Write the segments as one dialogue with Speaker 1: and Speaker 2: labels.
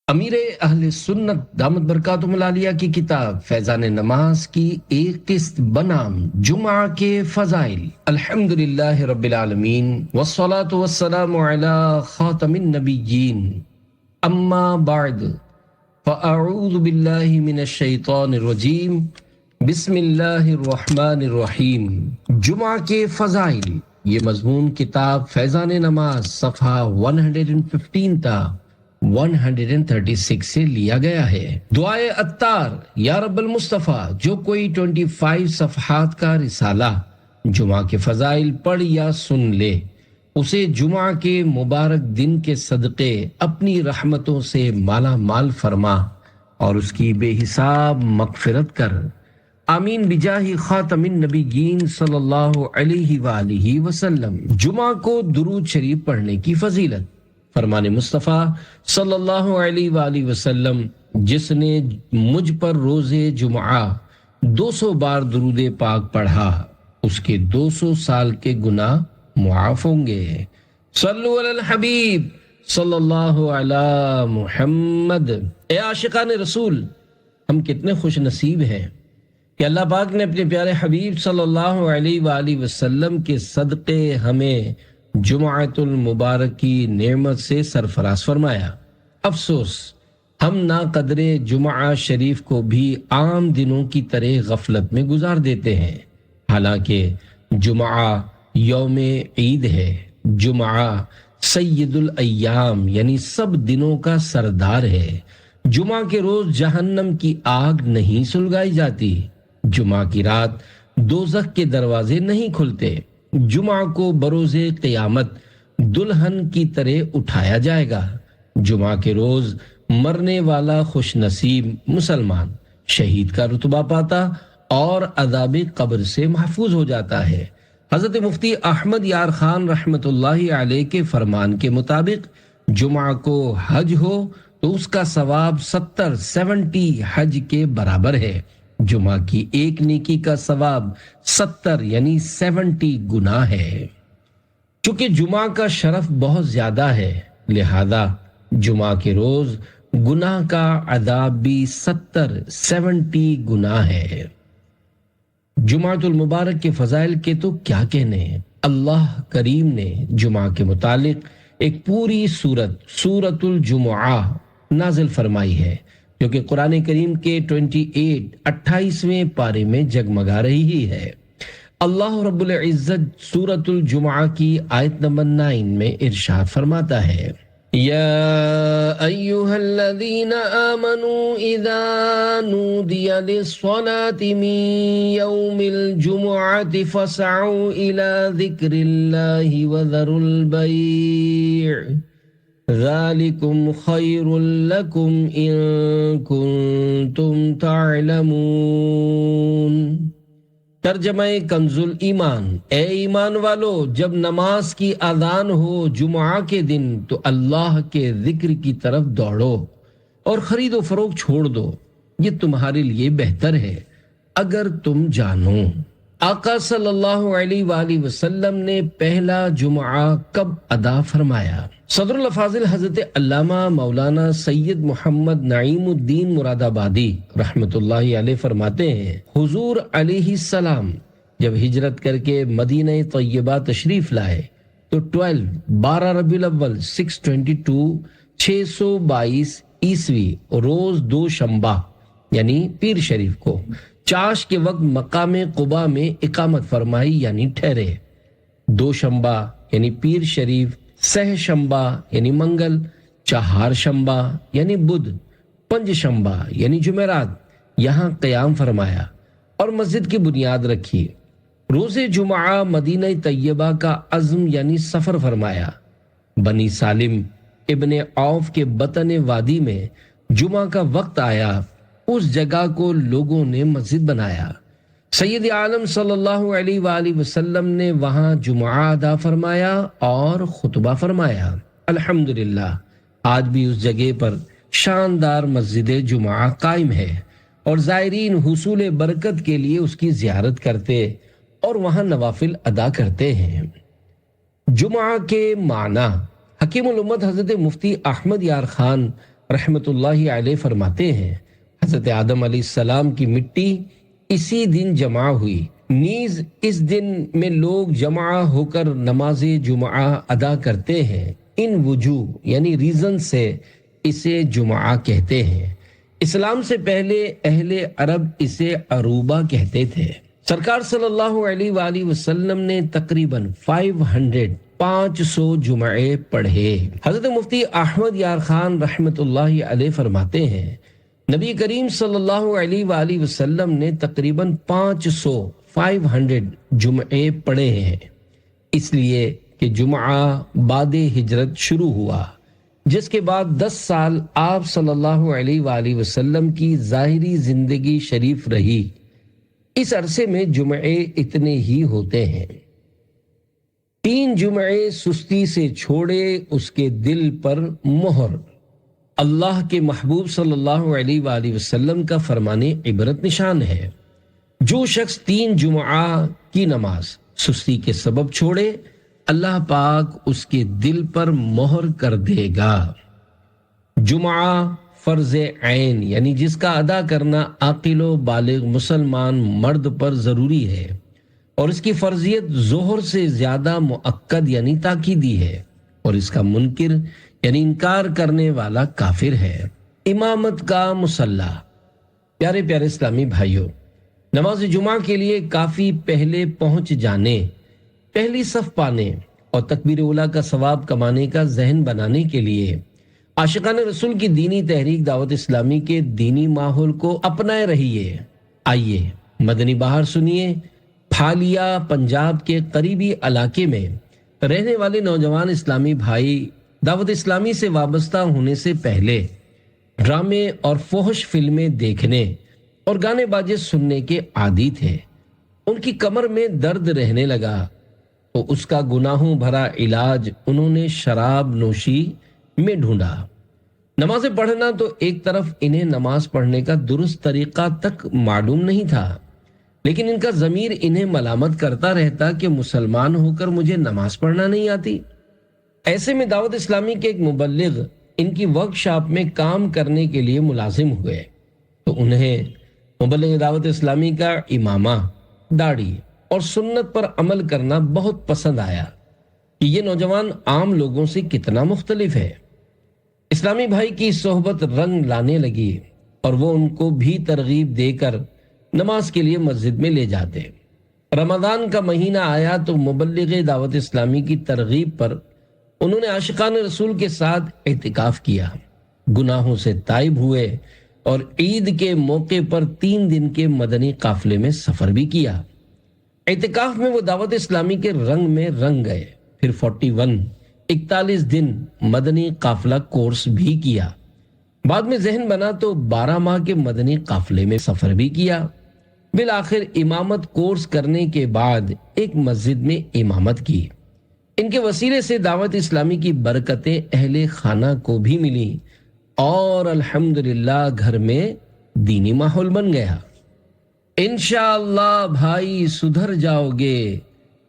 Speaker 1: امیر اہل سنت دامت برکاتہم العالیہ کی کتاب فیضان نماز کی ایک قسط بنام جمعہ کے فضائل۔ الحمدللہ رب العالمین والصلاة والسلام علی خاتم النبیین، اما بعد فاعوذ باللہ من الشیطان الرجیم، بسم اللہ الرحمن الرحیم۔ جمعہ کے فضائل، یہ مضمون کتاب فیضان نماز صفحہ 115 تا 136 سے لیا گیا ہے۔ دعائے عطار، یا رب المصطفیٰ، جو کوئی 25 صفحات کا رسالہ جمعہ کے فضائل پڑھ یا سن لے، اسے جمعہ کے مبارک دن کے صدقے اپنی رحمتوں سے مالا مال فرما اور اس کی بے حساب مغفرت کر، آمین بجاہ خاتم النبیین صلی اللہ علیہ وآلہ وسلم۔ جمعہ کو درود شریف پڑھنے کی فضیلت۔ فرمان مصطفیٰ صلی اللہ علیہ وآلہ وسلم، جس نے مجھ پر روز جمعہ 200 بار درود پاک پڑھا، اس کے 200 سال کے گناہ معاف ہوں گے۔ صلو علی الحبیب صلی اللہ علی محمد۔ اے عاشقان رسول، ہم کتنے خوش نصیب ہیں کہ اللہ پاک نے اپنے پیارے حبیب صلی اللہ علیہ وآلہ وسلم کے صدقے ہمیں جمعۃ المبارک کی نعمت سے سرفراز فرمایا۔ افسوس، ہم ناقدر جمعہ شریف کو بھی عام دنوں کی طرح غفلت میں گزار دیتے ہیں، حالانکہ جمعہ یوم عید ہے۔ جمعہ سید الایام یعنی سب دنوں کا سردار ہے۔ جمعہ کے روز جہنم کی آگ نہیں سلگائی جاتی، جمعہ کی رات دوزخ کے دروازے نہیں کھلتے۔ جمعہ کو بروز قیامت دلہن کی طرح اٹھایا جائے گا۔ جمعہ کے روز مرنے والا خوش نصیب مسلمان شہید کا رتبہ پاتا اور عذاب قبر سے محفوظ ہو جاتا ہے۔ حضرت مفتی احمد یار خان رحمۃ اللہ علیہ کے فرمان کے مطابق جمعہ کو حج ہو تو اس کا ثواب 70 حج کے برابر ہے۔ جمعہ کی ایک نیکی کا ثواب 70 یعنی 70 گناہ ہے۔ چونکہ جمعہ کا شرف بہت زیادہ ہے، لہذا جمعہ کے روز گناہ کا عذاب بھی 70 گناہ ہے۔ جمعۃ المبارک کے فضائل کے تو کیا کہنے ہیں۔ اللہ کریم نے جمعہ کے متعلق ایک پوری سورۃ الجمعہ نازل فرمائی ہے، جو کہ قرآن کریم کے 28ویں پارے میں جگمگا رہی ہے۔ اللہ رب العزت سورۃ الجمعہ کی آیت نمبر 9 میں ارشاد فرماتا ہے، یا ایہا الذین آمنوا اذا نودی للصلاة من یوم الجمعة فاسعوا الى ذکر اللہ وذروا البیع ذالکم خیر لکم ان کنتم تعلمون۔ ترجمہ کنز الایمان، اے ایمان والو، جب نماز کی اذان ہو جمعہ کے دن تو اللہ کے ذکر کی طرف دوڑو اور خرید و فروخت چھوڑ دو، یہ تمہارے لیے بہتر ہے اگر تم جانو۔ آقا صلی اللہ علیہ وآلہ وسلم نے پہلا جمعہ کب ادا فرمایا؟ صدر الافاضل حضرت علامہ مولانا سید محمد نعیم الدین مراد آبادی رحمۃ اللہ علیہ فرماتے ہیں، حضور علیہ السلام جب ہجرت کر کے مدینہ طیبہ تشریف لائے تو 12 ربیع الاول 622 عیسوی روز دوشنبہ یعنی پیر شریف کو چاش کے وقت مقام قباء میں اقامت فرمائی یعنی ٹھہرے۔ دوشنبہ یعنی پیر شریف، سہ شنبہ یعنی منگل، چہار شنبہ یعنی بدھ، پنج شنبہ یعنی جمعرات یہاں قیام فرمایا اور مسجد کی بنیاد رکھی۔ روز جمعہ مدینہ طیبہ کا عزم یعنی سفر فرمایا۔ بنی سالم ابن عوف کے بطن وادی میں جمعہ کا وقت آیا، اس جگہ کو لوگوں نے مسجد بنایا۔ سید عالم صلی اللہ علیہ وآلہ وسلم نے وہاں جمعہ ادا فرمایا اور خطبہ فرمایا۔ الحمدللہ آج بھی اس جگہ پر شاندار مسجد جمعہ قائم ہے اور زائرین حصول برکت کے لیے اس کی زیارت کرتے اور وہاں نوافل ادا کرتے ہیں۔ جمعہ کے معنی حکیم الامت حضرت مفتی احمد یار خان رحمت اللہ علیہ فرماتے ہیں حضرت آدم علیہ السلام کی مٹی اسی دن جمع ہوئی، نیز اس دن میں لوگ جمع ہو کر نماز جمعہ ادا کرتے ہیں، ان وجوہ یعنی ریزن سے اسے جمعہ کہتے ہیں۔ اسلام سے پہلے اہل عرب اسے عروبہ کہتے تھے۔ سرکار صلی اللہ علیہ وآلہ وسلم نے تقریباً 500 جمعے پڑھے۔ حضرت مفتی احمد یار خان رحمت اللہ علیہ فرماتے ہیں نبی کریم صلی اللہ علیہ وآلہ وسلم نے تقریباً 500 جمعے پڑھے ہیں، اس لیے کہ جمعہ بعد ہجرت شروع ہوا، جس کے بعد 10 سال آپ صلی اللہ علیہ وآلہ وسلم کی ظاہری زندگی شریف رہی۔ اس عرصے میں جمعے اتنے ہی ہوتے ہیں۔ 3 جمعے سستی سے چھوڑے اس کے دل پر مہر۔ اللہ کے محبوب صلی اللہ علیہ وآلہ وسلم کا فرمان عبرت نشان ہے، جو شخص 3 جمعہ کی نماز سستی کے سبب چھوڑے، اللہ پاک اس کے دل پر مہر کر دے گا۔ جمعہ فرض عین یعنی جس کا ادا کرنا عاقل و بالغ مسلمان مرد پر ضروری ہے، اور اس کی فرضیت ظہر سے زیادہ مؤکد یعنی تاکیدی ہے، اور اس کا منکر یعنی انکار کرنے والا کافر ہے۔ امامت کا مصلی۔ پیارے پیارے اسلامی بھائیوں، نماز جمعہ کے لیے کافی پہلے پہنچ جانے، پہلی صف پانے اور تکبیر اولیٰ کا ثواب کمانے کا ذہن بنانے کے لیے عاشقان رسول کی دینی تحریک دعوت اسلامی کے دینی ماحول کو اپنائے رہیے۔ آئیے مدنی بہار سنیے۔ پھالیا پنجاب کے قریبی علاقے میں رہنے والے نوجوان اسلامی بھائی دعوت اسلامی سے وابستہ ہونے سے پہلے ڈرامے اور فحش فلمیں دیکھنے اور گانے باجے سننے کے عادی تھے۔ ان کی کمر میں درد رہنے لگا تو اس کا گناہوں بھرا علاج انہوں نے شراب نوشی میں ڈھونڈا۔ نمازیں پڑھنا تو ایک طرف انہیں نماز پڑھنے کا درست طریقہ تک معلوم نہیں تھا، لیکن ان کا ضمیر انہیں ملامت کرتا رہتا کہ مسلمان ہو کر مجھے نماز پڑھنا نہیں آتی۔ ایسے میں دعوت اسلامی کے ایک مبلغ ان کی ورک شاپ میں کام کرنے کے لیے ملازم ہوئے تو انہیں مبلغ دعوت اسلامی کا امامہ، داڑھی اور سنت پر عمل کرنا بہت پسند آیا کہ یہ نوجوان عام لوگوں سے کتنا مختلف ہے۔ اسلامی بھائی کی صحبت رنگ لانے لگی اور وہ ان کو بھی ترغیب دے کر نماز کے لیے مسجد میں لے جاتے۔ رمضان کا مہینہ آیا تو مبلغ دعوت اسلامی کی ترغیب پر انہوں نے عاشقان رسول کے ساتھ اعتکاف کیا، گناہوں سے تائب ہوئے اور عید کے موقع پر 3 دن کے مدنی قافلے میں سفر بھی کیا۔ اعتکاف میں وہ دعوت اسلامی کے رنگ میں رنگ گئے، پھر 41 دن مدنی قافلہ کورس بھی کیا۔ بعد میں ذہن بنا تو 12 ماہ کے مدنی قافلے میں سفر بھی کیا۔ بالآخر امامت کورس کرنے کے بعد ایک مسجد میں امامت کی۔ ان کے وسیلے سے دعوت اسلامی کی برکتیں اہل خانہ کو بھی ملی اور الحمدللہ گھر میں دینی ماحول بن گیا۔ انشاءاللہ بھائی سدھر جاؤ گے،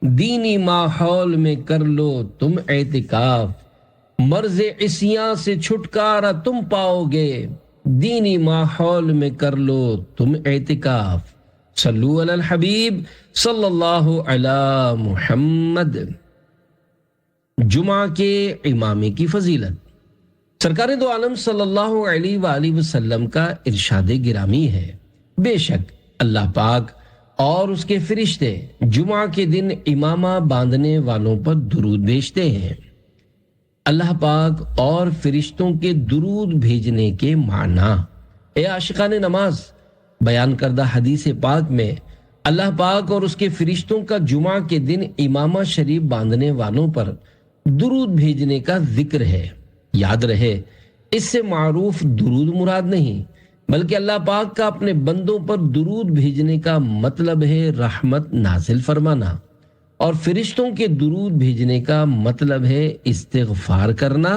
Speaker 1: دینی ماحول میں کر لو تم اعتکاف، مرض عصیاں سے چھٹکارا تم پاؤ گے، دینی ماحول میں کر لو تم اعتکاف۔ صلو علی الحبیب صلی اللہ علی محمد۔ جمعہ کے امامے کی فضیلت۔ سرکار دو عالم صلی اللہ علیہ وآلہ وسلم کا ارشاد گرامی ہے، بے شک اللہ پاک اور اس کے فرشتے جمعہ کے دن امامہ باندھنے والوں پر درود بھیجتے ہیں۔ اللہ پاک اور فرشتوں کے درود بھیجنے کے معنی۔ اے عاشقان نماز، بیان کردہ حدیث پاک میں اللہ پاک اور اس کے فرشتوں کا جمعہ کے دن امامہ شریف باندھنے والوں پر درود بھیجنے کا ذکر ہے۔ یاد رہے، اس سے معروف درود مراد نہیں، بلکہ اللہ پاک کا اپنے بندوں پر درود بھیجنے کا مطلب ہے رحمت نازل فرمانا، اور فرشتوں کے درود بھیجنے کا مطلب ہے استغفار کرنا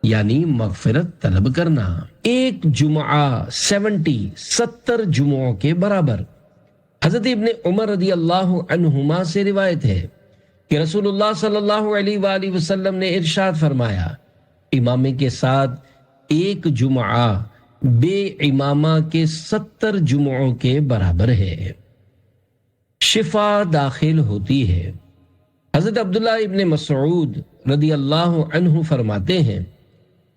Speaker 1: یعنی مغفرت طلب کرنا۔ ایک جمعہ 70 جمعوں کے برابر۔ حضرت ابن عمر رضی اللہ عنہما سے روایت ہے کہ رسول اللہ صلی اللہ علیہ وآلہ وسلم نے ارشاد فرمایا، امامے کے ساتھ ایک جمعہ بے امامہ کے 70 جمعوں کے برابر ہے۔ شفا داخل ہوتی ہے۔ حضرت عبداللہ ابن مسعود رضی اللہ عنہ فرماتے ہیں،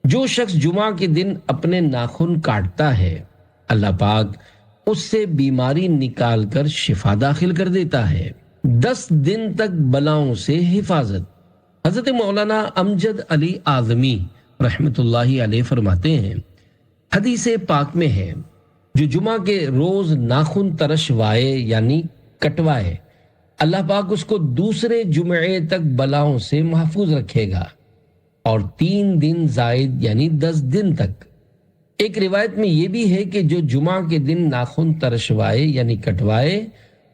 Speaker 1: جو شخص جمعہ کے دن اپنے ناخن کاٹتا ہے، اللہ پاک اس سے بیماری نکال کر شفا داخل کر دیتا ہے، 10 دن تک بلاؤں سے حفاظت۔ حضرت مولانا امجد علی اعظمی رحمت اللہ علیہ فرماتے ہیں، حدیث پاک میں ہے، جو جمعہ کے روز ناخن ترشوائے یعنی کٹوائے، اللہ پاک اس کو دوسرے جمعے تک بلاؤں سے محفوظ رکھے گا، اور 3 دن زائد یعنی 10 دن تک۔ ایک روایت میں یہ بھی ہے کہ جو جمعہ کے دن ناخن ترشوائے یعنی کٹوائے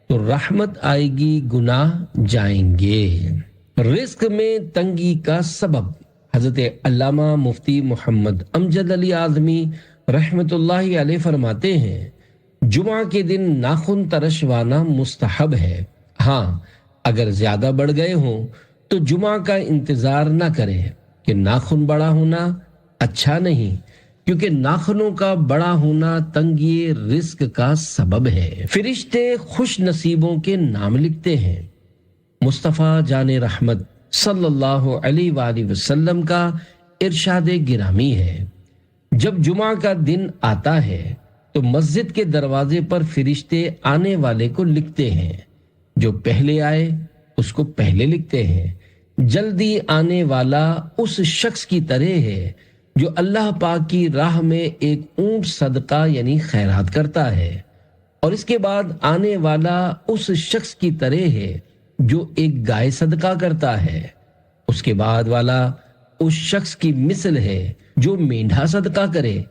Speaker 1: تو رحمت آئے گی، گناہ جائیں گے۔ رزق میں تنگی کا سبب، حضرت علامہ مفتی محمد امجد علی اعظمی رحمت اللہ علیہ فرماتے ہیں، جمعہ کے دن ناخن ترشوانا مستحب ہے، ہاں اگر زیادہ بڑھ گئے ہوں تو جمعہ کا انتظار نہ کرے کہ ناخن بڑا ہونا اچھا نہیں، کیونکہ ناخنوں کا بڑا ہونا تنگی رزق کا سبب ہے۔ فرشتے خوش نصیبوں کے نام لکھتے ہیں۔ مصطفیٰ جان رحمت صلی اللہ علیہ وآلہ وسلم کا ارشاد گرامی ہے، جب جمعہ کا دن آتا ہے تو مسجد کے دروازے پر فرشتے آنے والے کو لکھتے ہیں، جو پہلے آئے اس کو پہلے لکھتے ہیں۔ جلدی آنے والا اس شخص کی طرح ہے جو اللہ پاک کی راہ میں ایک اونٹ صدقہ یعنی خیرات کرتا ہے، اور اس کے بعد آنے والا اس شخص کی طرح ہے جو ایک گائے صدقہ کرتا ہے، اس کے بعد والا اس شخص کی مثل ہے جو مینڈھا صدقہ کرے،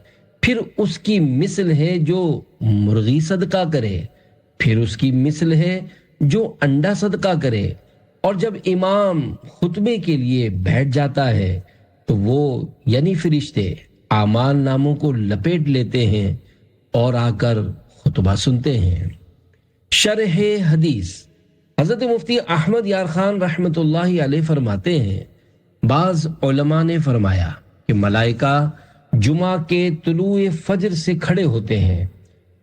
Speaker 1: پھر اس کی مثل ہے جو مرغی صدقہ کرے، پھر اس کی مثل ہے جو انڈا صدقہ کرے، اور جب امام خطبے کے لیے بیٹھ جاتا ہے تو وہ یعنی فرشتے اعمال ناموں کو لپیٹ لیتے ہیں اور آ کر خطبہ سنتے ہیں۔ شرح حدیث، حضرت مفتی احمد یار خان رحمت اللہ علیہ فرماتے ہیں، بعض علماء نے فرمایا کہ ملائکہ جمعہ کے طلوع فجر سے کھڑے ہوتے ہیں،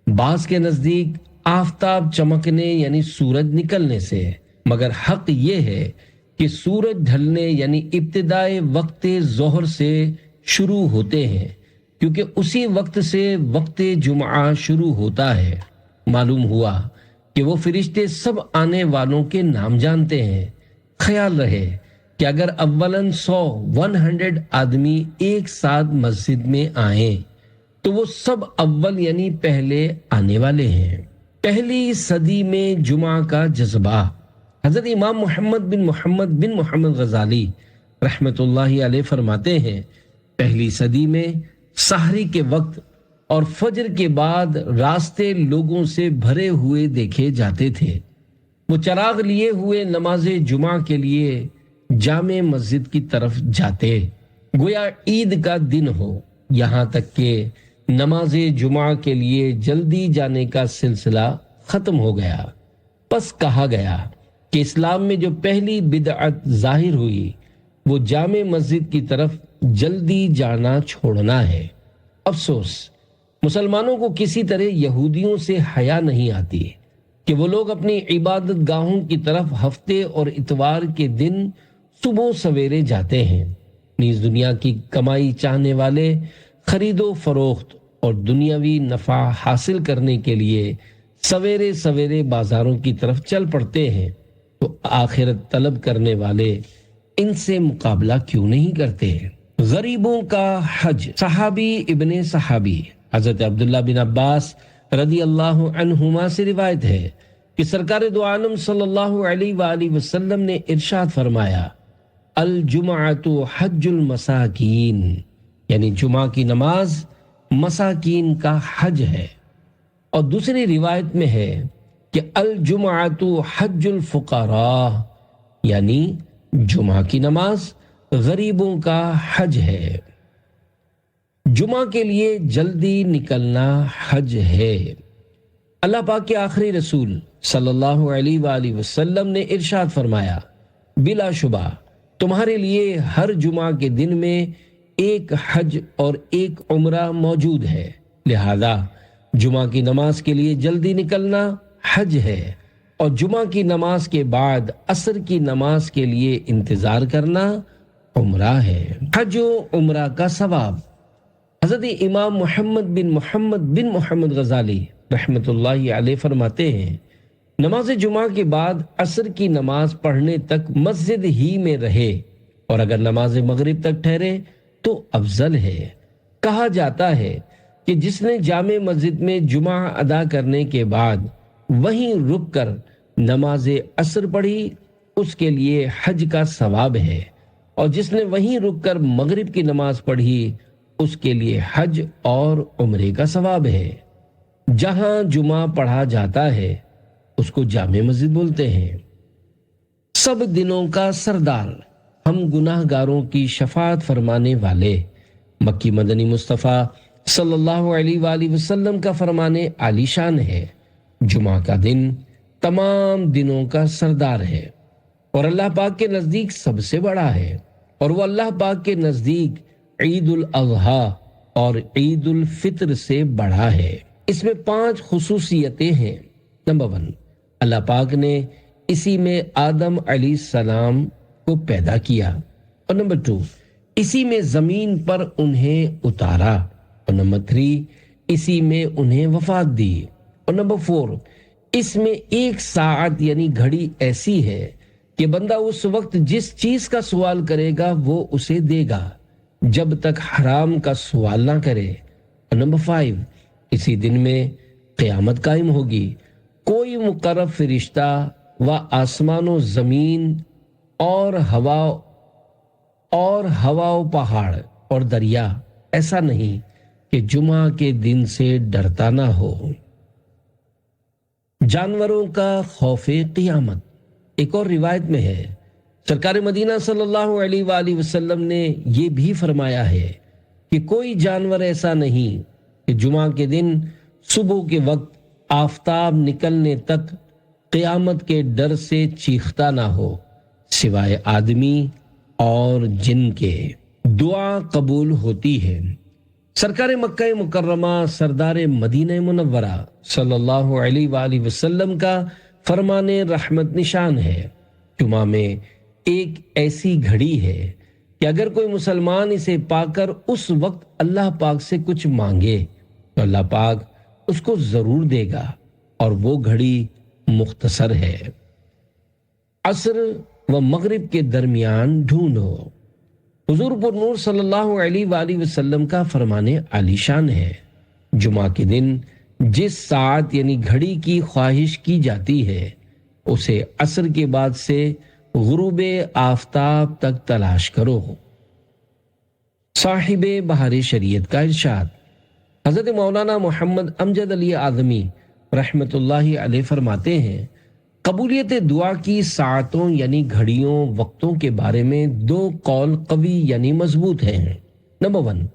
Speaker 1: بعض کے نزدیک آفتاب چمکنے یعنی سورج نکلنے سے، مگر حق یہ ہے کہ سورج ڈھلنے یعنی ابتدائے وقت ظہر سے شروع ہوتے ہیں، کیونکہ اسی وقت سے وقت جمعہ شروع ہوتا ہے۔ معلوم ہوا کہ وہ فرشتے سب آنے والوں کے نام جانتے ہیں۔ خیال رہے کہ اگر اولاً 100 آدمی ایک ساتھ مسجد میں آئیں تو وہ سب اول یعنی پہلے آنے والے ہیں۔ پہلی صدی میں جمعہ کا جذبہ، حضرت امام محمد بن محمد غزالی رحمت اللہ علیہ فرماتے ہیں، پہلی صدی میں سحری کے وقت اور فجر کے بعد راستے لوگوں سے بھرے ہوئے دیکھے جاتے تھے۔ وہ چراغ لیے ہوئے نماز جمعہ کے لیے جامع مسجد کی طرف جاتے، گویا عید کا دن ہو، یہاں تک کہ نماز جمعہ کے لیے جلدی جانے کا سلسلہ ختم ہو گیا۔ پس کہا گیا کہ اسلام میں جو پہلی بدعت ظاہر ہوئی وہ جامع مسجد کی طرف جلدی جانا چھوڑنا ہے۔ افسوس، مسلمانوں کو کسی طرح یہودیوں سے حیا نہیں آتی کہ وہ لوگ اپنی عبادت گاہوں کی طرف ہفتے اور اتوار کے دن صبح سویرے جاتے ہیں۔ نیز دنیا کی کمائی چاہنے والے خرید و فروخت اور دنیاوی نفع حاصل کرنے کے لیے سویرے سویرے بازاروں کی طرف چل پڑتے ہیں، تو آخرت طلب کرنے والے ان سے مقابلہ کیوں نہیں کرتے؟ غریبوں کا حج، صحابی ابن صحابی حضرت عبداللہ بن عباس رضی اللہ عنہما سے روایت ہے کہ سرکار دو عالم صلی اللہ علیہ وآلہ وسلم نے ارشاد فرمایا، الجمعۃ حج المساکین، یعنی جمعہ کی نماز مساکین کا حج ہے۔ اور دوسری روایت میں ہے کہ الجمعۃ حج الفقراء، یعنی جمعہ کی نماز غریبوں کا حج ہے۔ جمعہ کے لیے جلدی نکلنا حج ہے۔ اللہ پاک کے آخری رسول صلی اللہ علیہ وآلہ وسلم نے ارشاد فرمایا، بلا شبہ تمہارے لیے ہر جمعہ کے دن میں ایک حج اور ایک عمرہ موجود ہے، لہذا جمعہ کی نماز کے لیے جلدی نکلنا حج ہے، اور جمعہ کی نماز کے بعد عصر کی نماز کے لیے انتظار کرنا عمرہ ہے۔ حج و عمرہ کا ثواب۔ حضرت امام محمد بن محمد غزالی رحمۃ اللہ علیہ فرماتے ہیں، نماز جمعہ کے بعد عصر کی نماز پڑھنے تک مسجد ہی میں رہے، اور اگر نماز مغرب تک ٹھہرے تو افضل ہے۔ کہا جاتا ہے کہ جس نے جامع مسجد میں جمعہ ادا کرنے کے بعد وہیں رک کر نماز عصر پڑھی، اس کے لیے حج کا ثواب ہے، اور جس نے وہیں رک کر مغرب کی نماز پڑھی، اس کے لیے حج اور عمرے کا ثواب ہے۔ جہاں جمعہ پڑھا جاتا ہے اس کو جامع مسجد بولتے ہیں۔ سب دنوں کا سردار، ہم گناہ گاروں کی شفاعت فرمانے والے، مکی مدنی مصطفیٰ صلی اللہ علیہ وآلہ وسلم کا فرمانے عالی شان ہے، جمعہ کا دن تمام دنوں کا سردار ہے اور اللہ پاک کے نزدیک سب سے بڑا ہے، اور وہ اللہ پاک کے نزدیک عید الاضحیٰ اور عید الفطر سے بڑا ہے۔ اس میں 5 خصوصیتیں ہیں۔ نمبر 1، اللہ پاک نے اسی میں آدم علیہ السلام کو پیدا کیا، اور نمبر 2، اسی میں زمین پر انہیں اتارا، اور نمبر 3، اسی میں انہیں وفات دی، اور نمبر 4، اس میں 1 ساعت یعنی گھڑی ایسی ہے کہ بندہ اس وقت جس چیز کا سوال کرے گا وہ اسے دے گا جب تک حرام کا سوال نہ کرے، اور نمبر 5، اسی دن میں قیامت قائم ہوگی، کوئی مقرب فرشتہ و آسمان و زمین اور ہوا و پہاڑ اور دریا ایسا نہیں کہ جمعہ کے دن سے ڈرتا نہ ہو۔ جانوروں کا خوف قیامت۔ ایک اور روایت میں ہے، سرکار مدینہ صلی اللہ علیہ وآلہ وسلم نے یہ بھی فرمایا ہے کہ کوئی جانور ایسا نہیں کہ جمعہ کے دن صبح کے وقت آفتاب نکلنے تک قیامت کے ڈر سے چیختا نہ ہو، سوائے آدمی اور جن کے۔ دعا قبول ہوتی ہے۔ سرکار مکہ مکرمہ سردار مدینہ منورہ صلی اللہ علیہ وآلہ وسلم کا فرمان رحمت نشان ہے، جمعہ میں ایک ایسی گھڑی ہے کہ اگر کوئی مسلمان اسے پا کر اس وقت اللہ پاک سے کچھ مانگے تو اللہ پاک اس کو ضرور دے گا، اور وہ گھڑی مختصر ہے۔ عصر و مغرب کے درمیان ڈھونڈو۔ حضور پر نور صلی اللہ علیہ وآلہ وسلم کا فرمان عالی شان ہے، جمعہ کے دن جس ساعت یعنی گھڑی کی خواہش کی جاتی ہے اسے عصر کے بعد سے غروب آفتاب تک تلاش کرو۔ صاحب بہار شریعت کا ارشاد۔ حضرت مولانا محمد امجد علی اعظمی رحمۃ اللہ علیہ فرماتے ہیں، قبولیت دعا کی ساعتوں یعنی گھڑیوں وقتوں کے بارے میں 2 قول قوی یعنی مضبوط ہیں۔ نمبر 1،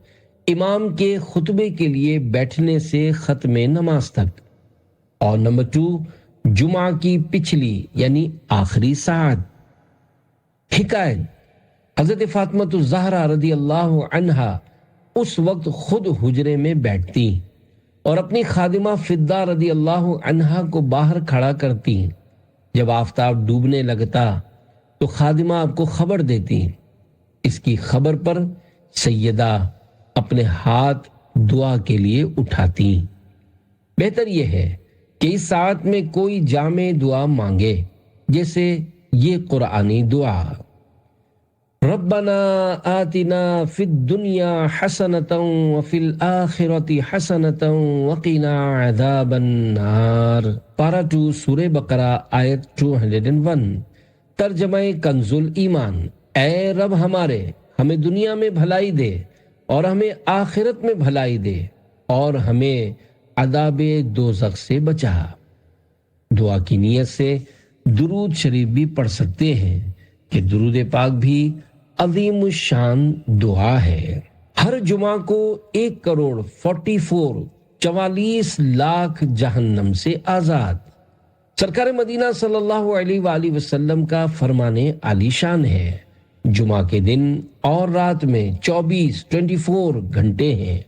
Speaker 1: امام کے خطبے کے لیے بیٹھنے سے ختم نماز تک، اور نمبر 2، جمعہ کی پچھلی یعنی آخری ساعت۔ حکایت، حضرت فاطمہ الزہرا رضی اللہ عنہا اس وقت خود حجرے میں بیٹھتی اور اپنی خادمہ فضہ رضی اللہ عنہا کو باہر کھڑا کرتی۔ جب آفتاب ڈوبنے لگتا تو خادمہ آپ کو خبر دیتی۔ اس کی خبر پر سیدہ اپنے ہاتھ دعا کے لیے اٹھاتی۔ بہتر یہ ہے کہ اس ساعت میں کوئی جامع دعا مانگے، جیسے یہ قرآنی دعا، ربنا آتنا فی الدنیا حسنۃ وفی الآخرۃ حسنۃ وقنا عذاب النار۔ پارہ 2 سورہ بقرہ آیت 201۔ ترجمہ کنز الایمان، اے رب ہمارے، ہمیں دنیا میں بھلائی دے اور ہمیں آخرت میں بھلائی دے، اور ہمیں عذاب دوزخ سے بچا۔ دعا کی نیت سے درود شریف بھی پڑھ سکتے ہیں کہ درود پاک بھی عظیم الشان دعا ہے۔ ہر جمعہ کو 1,44 لاکھ جہنم سے آزاد۔ سرکار مدینہ صلی اللہ علیہ وآلہ وسلم کا فرمان عالی شان ہے، جمعہ کے دن اور رات میں 24 گھنٹے ہیں۔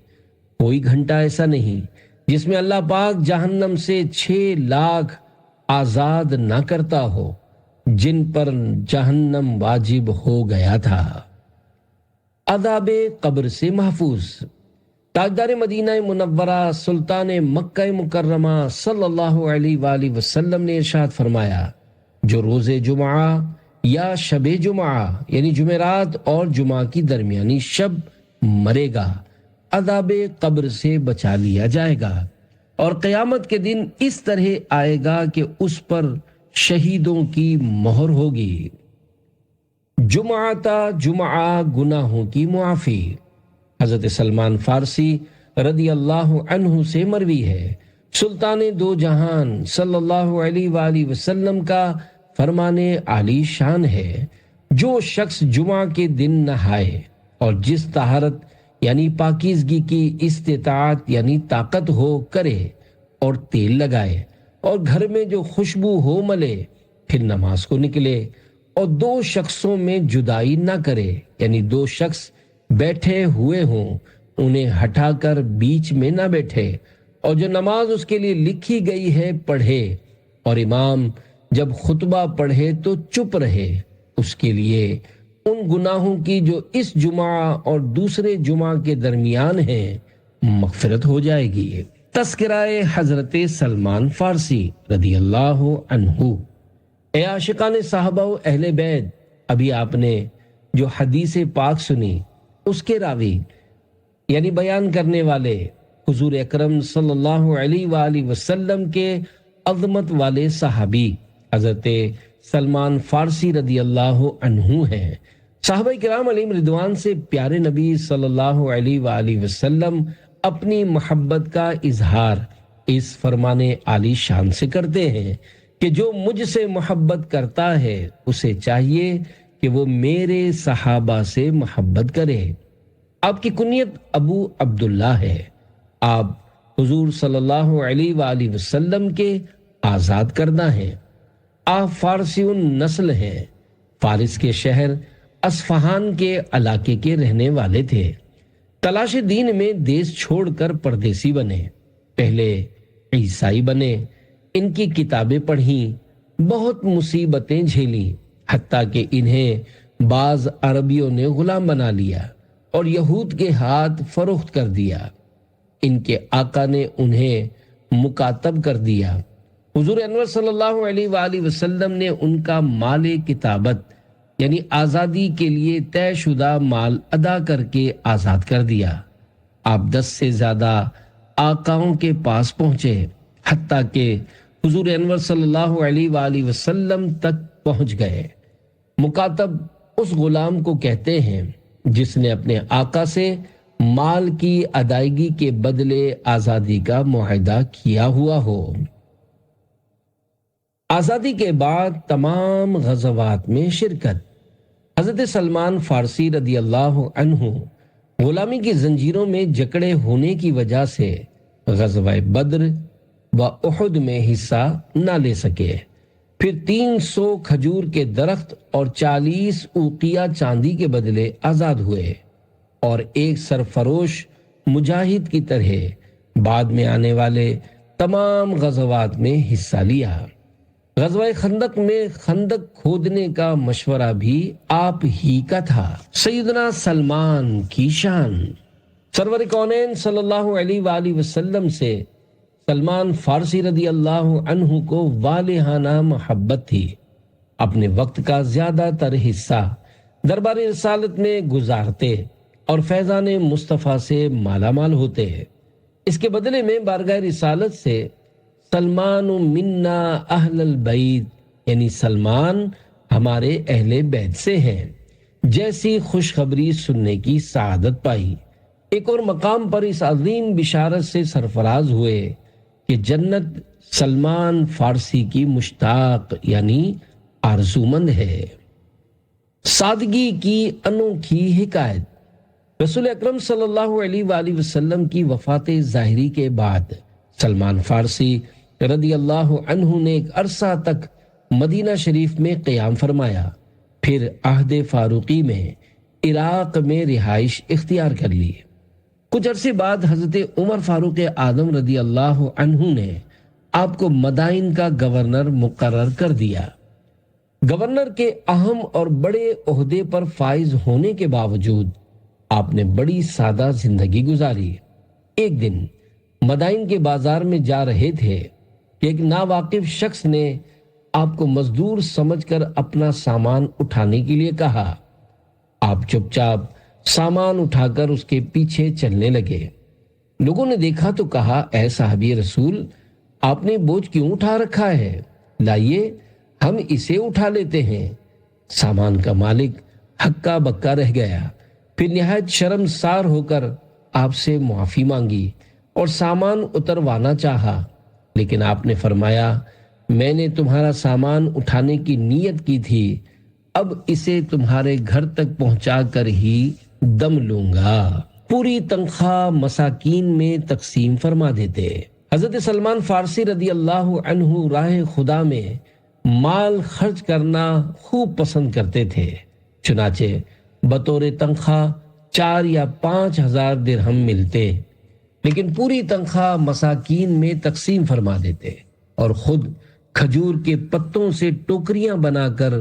Speaker 1: کوئی گھنٹہ ایسا نہیں جس میں اللہ پاک جہنم سے 6 لاکھ آزاد نہ کرتا ہو جن پر جہنم واجب ہو گیا تھا۔ عذاب قبر سے محفوظ۔ تاجدار مدینہ منورہ سلطان مکہ مکرمہ صلی اللہ علیہ وآلہ وسلم نے ارشاد فرمایا، جو روز جمعہ یا شب جمعہ یعنی جمعرات اور جمعہ کی درمیانی شب مرے گا، عذاب قبر سے بچا لیا جائے گا، اور قیامت کے دن اس طرح آئے گا کہ اس پر شہیدوں کی مہر ہوگی۔ جمعہ تا جمعہ گناہوں کی معافی۔ حضرت سلمان فارسی رضی اللہ عنہ سے مروی ہے، سلطان دو جہان صلی اللہ علیہ وآلہ وسلم کا فرمان عالی شان ہے، جو شخص جمعہ کے دن نہائے اور جس طہارت یعنی پاکیزگی کی استطاعت یعنی طاقت ہو کرے اور تیل لگائے اور گھر میں جو خوشبو ہو ملے، پھر نماز کو نکلے اور 2 شخصوں میں جدائی نہ کرے، یعنی 2 شخص بیٹھے ہوئے ہوں انہیں ہٹا کر بیچ میں نہ بیٹھے، اور جو نماز اس کے لیے لکھی گئی ہے پڑھے، اور امام جب خطبہ پڑھے تو چپ رہے، اس کے لیے ان گناہوں کی جو اس جمعہ اور دوسرے جمعہ کے درمیان ہیں مغفرت ہو جائے گی۔ تذکرہ حضرت سلمان فارسی رضی اللہ عنہ۔ اے عاشقان صحابہ و اہل بیت، ابھی آپ نے جو حدیث پاک سنی اس کے راوی یعنی بیان کرنے والے حضور اکرم صلی اللہ علیہ وآلہ وسلم کے عظمت والے صحابی حضرت سلمان فارسی رضی اللہ عنہ ہیں۔ صحابہ کرام علیہم رضوان سے پیارے نبی صلی اللہ علیہ وآلہ وسلم اپنی محبت کا اظہار اس فرمان عالی شان سے کرتے ہیں کہ جو مجھ سے محبت کرتا ہے اسے چاہیے کہ وہ میرے صحابہ سے محبت کرے۔ آپ کی کنیت ابو عبداللہ ہے۔ آپ حضور صلی اللہ علیہ وآلہ وسلم کے آزاد کردہ ہیں۔ آپ فارسی نسل ہیں، فارس کے شہر اصفہان کے علاقے کے رہنے والے تھے۔ تلاش دین میں دیس چھوڑ کر پردیسی بنے، پہلے عیسائی بنے، ان کی کتابیں پڑھیں، بہت مصیبتیں جھیلیں، حتیٰ کہ انہیں بعض عربیوں نے غلام بنا لیا اور یہود کے ہاتھ فروخت کر دیا۔ ان کے آقا نے انہیں مکاتب کر دیا۔ حضور انور صلی اللہ علیہ وآلہ وسلم نے ان کا مال کتابت یعنی آزادی کے لیے طے شدہ مال ادا کر کے آزاد کر دیا۔ آپ 10 سے زیادہ آقاؤں کے پاس پہنچے، حتیٰ کہ حضور انور صلی اللہ علیہ وآلہ وسلم تک پہنچ گئے۔ مکاتب اس غلام کو کہتے ہیں جس نے اپنے آقا سے مال کی ادائیگی کے بدلے آزادی کا معاہدہ کیا ہوا ہو۔ آزادی کے بعد تمام غزوات میں شرکت۔ حضرت سلمان فارسی رضی اللہ عنہ غلامی کی زنجیروں میں جکڑے ہونے کی وجہ سے غزوہ بدر و احد میں حصہ نہ لے سکے۔ پھر 300 کھجور کے درخت اور 40 اوقیہ چاندی کے بدلے آزاد ہوئے، اور ایک سرفروش مجاہد کی طرح بعد میں آنے والے تمام غزوات میں حصہ لیا۔ غزوہ خندق میں خندق کھودنے کا مشورہ بھی آپ ہی کا تھا۔ سیدنا سلمان کی شان۔ سرور کونین صلی اللہ علیہ وآلہ وسلم سے سلمان فارسی رضی اللہ عنہ کو والہانہ محبت تھی۔ اپنے وقت کا زیادہ تر حصہ دربار رسالت میں گزارتے اور فیضان مصطفیٰ سے مالا مال ہوتے۔ اس کے بدلے میں بارگاہ رسالت سے سلمان منا اہل البیت یعنی سلمان ہمارے اہل بیت سے ہیں جیسی خوشخبری سننے کی سعادت پائی۔ ایک اور مقام پر اس عظیم بشارت سے سرفراز ہوئے کہ جنت سلمان فارسی کی مشتاق یعنی آرزومند ہے۔ سادگی کی انوکھی حکایت۔ رسول اکرم صلی اللہ علیہ وآلہ وسلم کی وفات ظاہری کے بعد سلمان فارسی رضی اللہ عنہ نے ایک عرصہ تک مدینہ شریف میں قیام فرمایا۔ پھر عہد فاروقی میں عراق میں رہائش اختیار کر لی۔ کچھ عرصے بعد حضرت عمر فاروق اعظم رضی اللہ عنہ نے آپ کو مدائن کا گورنر مقرر کر دیا۔ گورنر کے اہم اور بڑے عہدے پر فائز ہونے کے باوجود آپ نے بڑی سادہ زندگی گزاری۔ ایک دن مدائن کے بازار میں جا رہے تھے کہ ایک ناواقف شخص نے آپ کو مزدور سمجھ کر اپنا سامان اٹھانے کے لیے کہا۔ آپ چپ چاپ سامان اٹھا کر اس کے پیچھے چلنے لگے۔ لوگوں نے دیکھا تو کہا، اے صحابی رسول، آپ نے بوجھ کیوں اٹھا رکھا ہے؟ لائیے ہم اسے اٹھا لیتے ہیں۔ سامان کا مالک ہکا بکا رہ گیا، پھر نہایت شرمسار ہو کر آپ سے معافی مانگی اور سامان اتروانا چاہا، لیکن آپ نے فرمایا، میں نے تمہارا سامان اٹھانے کی نیت کی تھی، اب اسے تمہارے گھر تک پہنچا کر ہی دم لوں گا۔ پوری تنخواہ مساکین میں تقسیم فرما دیتے۔ حضرت سلمان فارسی رضی اللہ عنہ راہ خدا میں مال خرچ کرنا خوب پسند کرتے تھے، چنانچہ بطور تنخواہ 4 یا 5 ہزار درہم ملتے، لیکن پوری تنخواہ مساکین میں تقسیم فرما دیتے اور خود کھجور کے پتوں سے ٹوکریاں بنا کر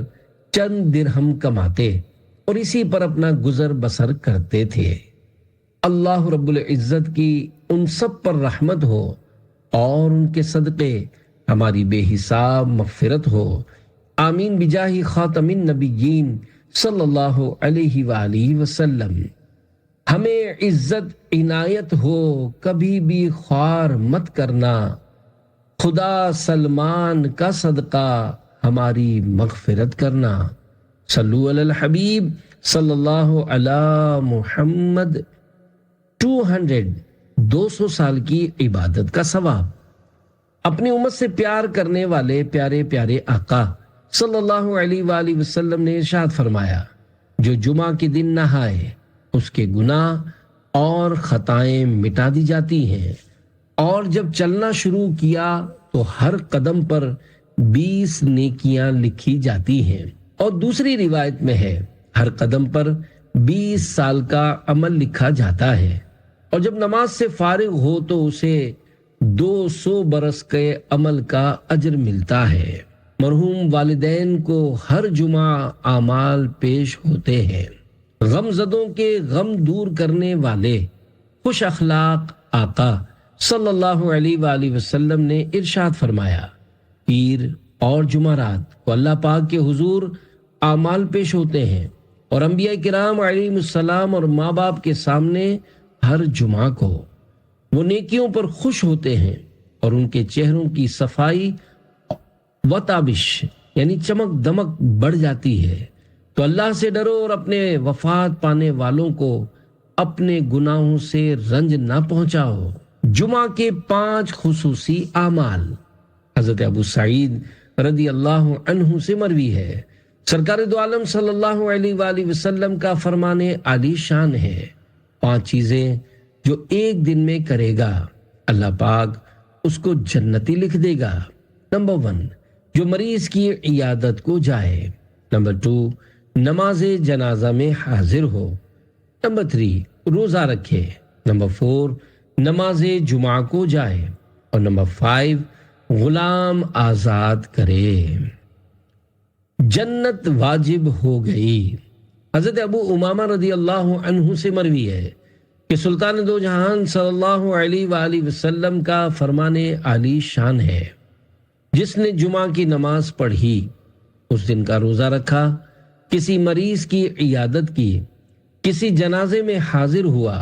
Speaker 1: چند درہم کماتے اور اسی پر اپنا گزر بسر کرتے تھے۔ اللہ رب العزت کی ان سب پر رحمت ہو اور ان کے صدقے ہماری بے حساب مغفرت ہو، آمین بجاہ خاتم النبیین صلی اللہ علیہ وآلہ وسلم۔ ہمیں عزت عنایت ہو، کبھی بھی خوار مت کرنا، خدا سلمان کا صدقہ ہماری مغفرت کرنا۔ صلو علی الحبیب صلی اللہ علی محمد۔ 200 سال کی عبادت کا ثواب۔ اپنی امت سے پیار کرنے والے پیارے پیارے آقا صلی اللہ علیہ وآلہ وسلم نے ارشاد فرمایا، جو جمعہ کے دن نہائے اس کے گناہ اور خطائیں مٹا دی جاتی ہیں، اور جب چلنا شروع کیا تو ہر قدم پر 20 نیکیاں لکھی جاتی ہیں، اور دوسری روایت میں ہے ہر قدم پر 20 سال کا عمل لکھا جاتا ہے، اور جب نماز سے فارغ ہو تو اسے 200 برس کے عمل کا اجر ملتا ہے۔ مرحوم والدین کو ہر جمعہ اعمال پیش ہوتے ہیں۔ غم زدوں کے غم دور کرنے والے خوش اخلاق آقا صلی اللہ علیہ وآلہ وسلم نے ارشاد فرمایا، پیر اور جمعرات کو اللہ پاک کے حضور اعمال پیش ہوتے ہیں، اور انبیاء کرام علیہم السلام اور ماں باپ کے سامنے ہر جمعہ کو وہ نیکیوں پر خوش ہوتے ہیں، اور ان کے چہروں کی صفائی و تابش یعنی چمک دمک بڑھ جاتی ہے۔ تو اللہ سے ڈرو اور اپنے وفات پانے والوں کو اپنے گناہوں سے رنج نہ پہنچاؤ۔ جمعہ کے 5 خصوصی اعمال۔ حضرت ابو سعید رضی اللہ عنہ سے مروی ہے، سرکار دو عالم صلی اللہ علیہ وآلہ وسلم کا فرمان عالی شان ہے، 5 چیزیں جو ایک دن میں کرے گا اللہ پاک اس کو جنتی لکھ دے گا۔ نمبر 1، جو مریض کی عیادت کو جائے۔ نمبر 2، نماز جنازہ میں حاضر ہو۔ نمبر 3، روزہ رکھے۔ نمبر 4، نماز جمعہ کو جائے۔ اور نمبر 5، غلام آزاد کرے۔ جنت واجب ہو گئی۔ حضرت ابو امامہ رضی اللہ عنہ سے مروی ہے کہ سلطان دو جہان صلی اللہ علیہ وآلہ وسلم کا فرمان عالی شان ہے، جس نے جمعہ کی نماز پڑھی، اس دن کا روزہ رکھا، کسی مریض کی عیادت کی، کسی جنازے میں حاضر ہوا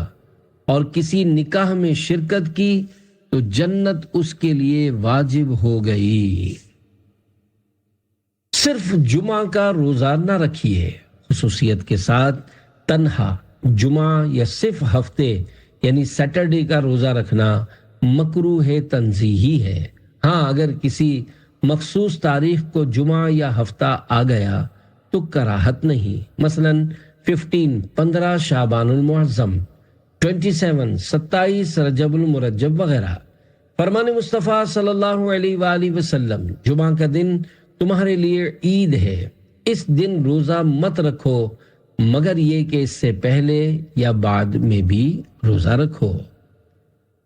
Speaker 1: اور کسی نکاح میں شرکت کی، تو جنت اس کے لیے واجب ہو گئی۔ صرف جمعہ کا روزہ نہ رکھیے، خصوصیت کے ساتھ تنہا جمعہ یا صرف ہفتے یعنی سیٹرڈے کا روزہ رکھنا مکروہ تنزیہی ہے۔ ہاں، اگر کسی مخصوص تاریخ کو جمعہ یا ہفتہ آ گیا تو کراہت نہیں، مثلا 15 شعبان المعظم، 27 رجب المرجب وغیرہ۔ فرمان مصطفیٰ صلی اللہ علیہ وآلہ وسلم، جمعہ کا دن تمہارے لیے عید ہے، اس دن روزہ مت رکھو مگر یہ کہ اس سے پہلے یا بعد میں بھی روزہ رکھو۔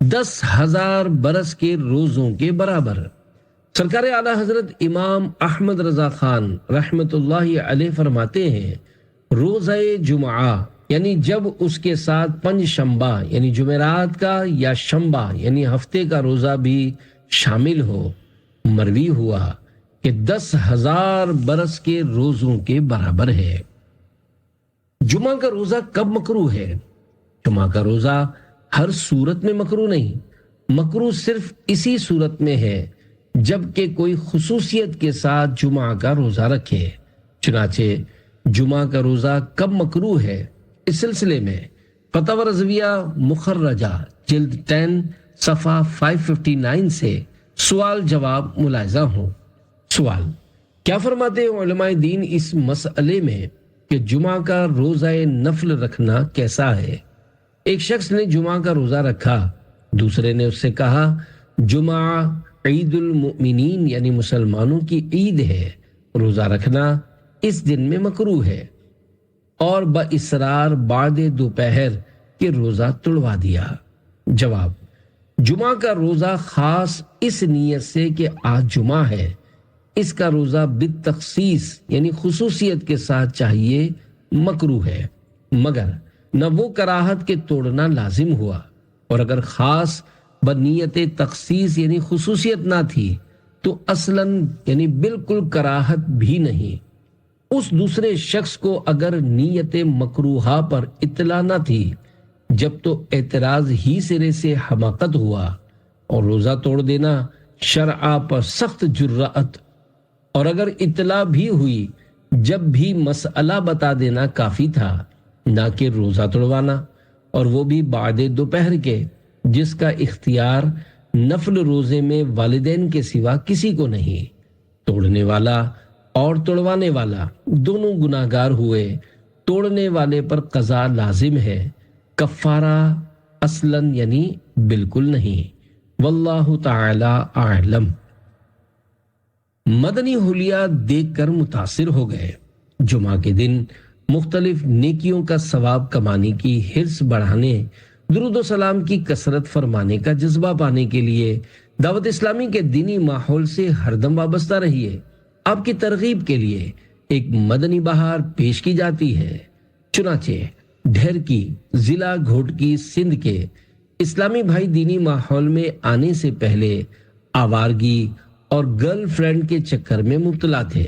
Speaker 1: 10,000 برس کے روزوں کے برابر۔ سرکار اعلی حضرت امام احمد رضا خان رحمت اللہ علیہ فرماتے ہیں، روزہ جمعہ یعنی جب اس کے ساتھ پنج شنبہ یعنی جمعرات کا یا شنبہ یعنی ہفتے کا روزہ بھی شامل ہو، مروی ہوا کہ 10,000 برس کے روزوں کے برابر ہے۔ جمعہ کا روزہ کب مکروہ ہے؟ جمعہ کا روزہ ہر صورت میں مکروہ نہیں، مکروہ صرف اسی صورت میں ہے جبکہ کوئی خصوصیت کے ساتھ جمعہ کا روزہ رکھے۔ چنانچہ جمعہ کا روزہ کب مکروہ ہے، اس سلسلے میں فتاوی رضویہ مخرجہ جلد 10 صفحہ 559 سے سوال جواب ملاحظہ ہوں۔ سوال: کیا فرماتے ہیں علماء دین اس مسئلے میں کہ جمعہ کا روزہ نفل رکھنا کیسا ہے؟ ایک شخص نے جمعہ کا روزہ رکھا، دوسرے نے اس سے کہا جمعہ عید المؤمنین یعنی مسلمانوں کی عید ہے، روزہ رکھنا اس دن میں مکروہ ہے، اور باصرار بعد دوپہر کے روزہ توڑوا دیا۔ جواب: جمعہ کا روزہ خاص اس نیت سے کہ آج جمعہ ہے، اس کا روزہ بالتخصیص یعنی خصوصیت کے ساتھ چاہیے مکروہ ہے، مگر نہ وہ کراہت کے توڑنا لازم ہوا، اور اگر خاص بنیت تخصیص یعنی خصوصیت نہ تھی تو اصلاً یعنی بالکل کراہت بھی نہیں۔ اس دوسرے شخص کو اگر نیت مکروہہ پر اطلاع نہ تھی جب تو اعتراض ہی سرے سے حماقت ہوا، اور روزہ توڑ دینا شرع پر سخت جرأت، اور اگر اطلاع بھی ہوئی جب بھی مسئلہ بتا دینا کافی تھا، نہ کہ روزہ توڑوانا، اور وہ بھی بعد دوپہر کے، جس کا اختیار نفل روزے میں والدین کے سوا کسی کو نہیں۔ توڑنے والا اور توڑوانے والا دونوں گناہگار ہوئے، توڑنے والے پر قضا لازم ہے، کفارہ اصلاً یعنی بالکل نہیں۔ واللہ تعالی اعلم۔ مدنی حلیہ دیکھ کر متاثر ہو گئے۔ جمعہ کے دن مختلف نیکیوں کا ثواب کمانے کی حرص بڑھانے، درود و سلام کی کثرت فرمانے کا جذبہ پانے کے لیے دعوت اسلامی کے دینی ماحول سے ہر دم وابستہ رہیے۔ آپ کی ترغیب کے لیے ایک مدنی بہار پیش کی جاتی ہے۔ چنانچہ ڈھیر کی ضلع گھوٹکی سندھ کے اسلامی بھائی دینی ماحول میں آنے سے پہلے آوارگی اور گرل فرینڈ کے چکر میں مبتلا تھے۔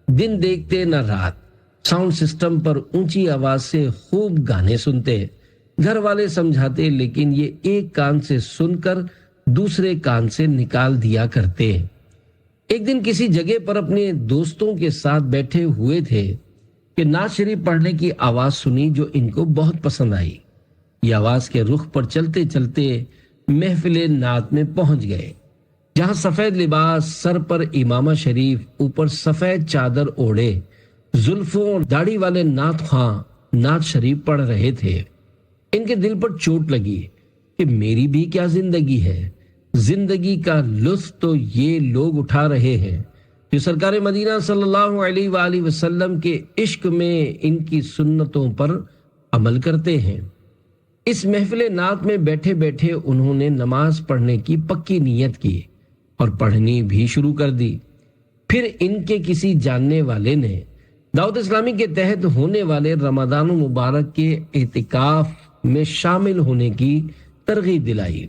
Speaker 1: دن دیکھتے نہ رات ساؤنڈ سسٹم پر اونچی آواز سے خوب گانے سنتے، گھر والے سمجھاتے لیکن یہ ایک کان سے سن کر دوسرے کان سے نکال دیا کرتے۔ ایک دن کسی جگہ پر اپنے دوستوں کے ساتھ بیٹھے ہوئے تھے کہ نعت شریف پڑھنے کی آواز سنی جو ان کو بہت پسند آئی۔ یہ آواز کے رخ پر چلتے چلتے محفل نعت میں پہنچ گئے، جہاں سفید لباس، سر پر امامہ شریف، اوپر سفید چادر اوڑھے زلفوں اور داڑھی والے نعت خواں نعت شریف پڑھ رہے تھے۔ ان کے دل پر چوٹ لگی کہ میری بھی کیا زندگی ہے، زندگی کا لطف تو یہ لوگ اٹھا رہے ہیں جو سرکار مدینہ صلی اللہ علیہ وآلہ وسلم کے عشق میں ان کی سنتوں پر عمل کرتے ہیں۔ اس محفل نعت میں بیٹھے بیٹھے انہوں نے نماز پڑھنے کی پکی نیت کی اور پڑھنی بھی شروع کر دی۔ پھر ان کے کسی جاننے والے نے دعوت اسلامی کے تحت ہونے والے رمضان المبارک کے اعتکاف میں شامل ہونے کی ترغیب دلائی۔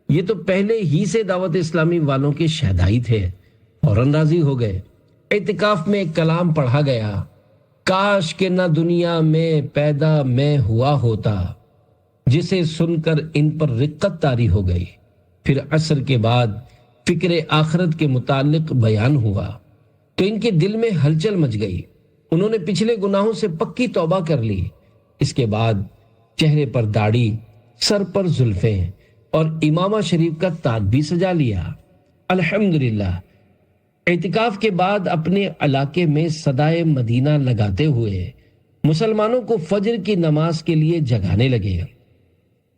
Speaker 1: یہ تو پہلے ہی سے دعوت اسلامی والوں کے شہدائی تھے، فوراً راضی ہو گئے۔ اعتکاف میں ایک کلام پڑھا گیا، کاش کہ نہ دنیا میں پیدا میں ہوا ہوتا، جسے سن کر ان پر رقت طاری ہو گئی۔ پھر عصر کے بعد فکر آخرت کے متعلق بیان ہوا تو ان کے دل میں ہلچل مچ گئی۔ انہوں نے پچھلے گناہوں سے پکی توبہ کر لی۔ اس کے بعد چہرے پر داڑھی، سر پر زلفیں اور امامہ شریف کا تاج بھی سجا لیا۔ الحمدللہ اعتکاف کے بعد اپنے علاقے میں صدائے مدینہ لگاتے ہوئے مسلمانوں کو فجر کی نماز کے لیے جگانے لگے۔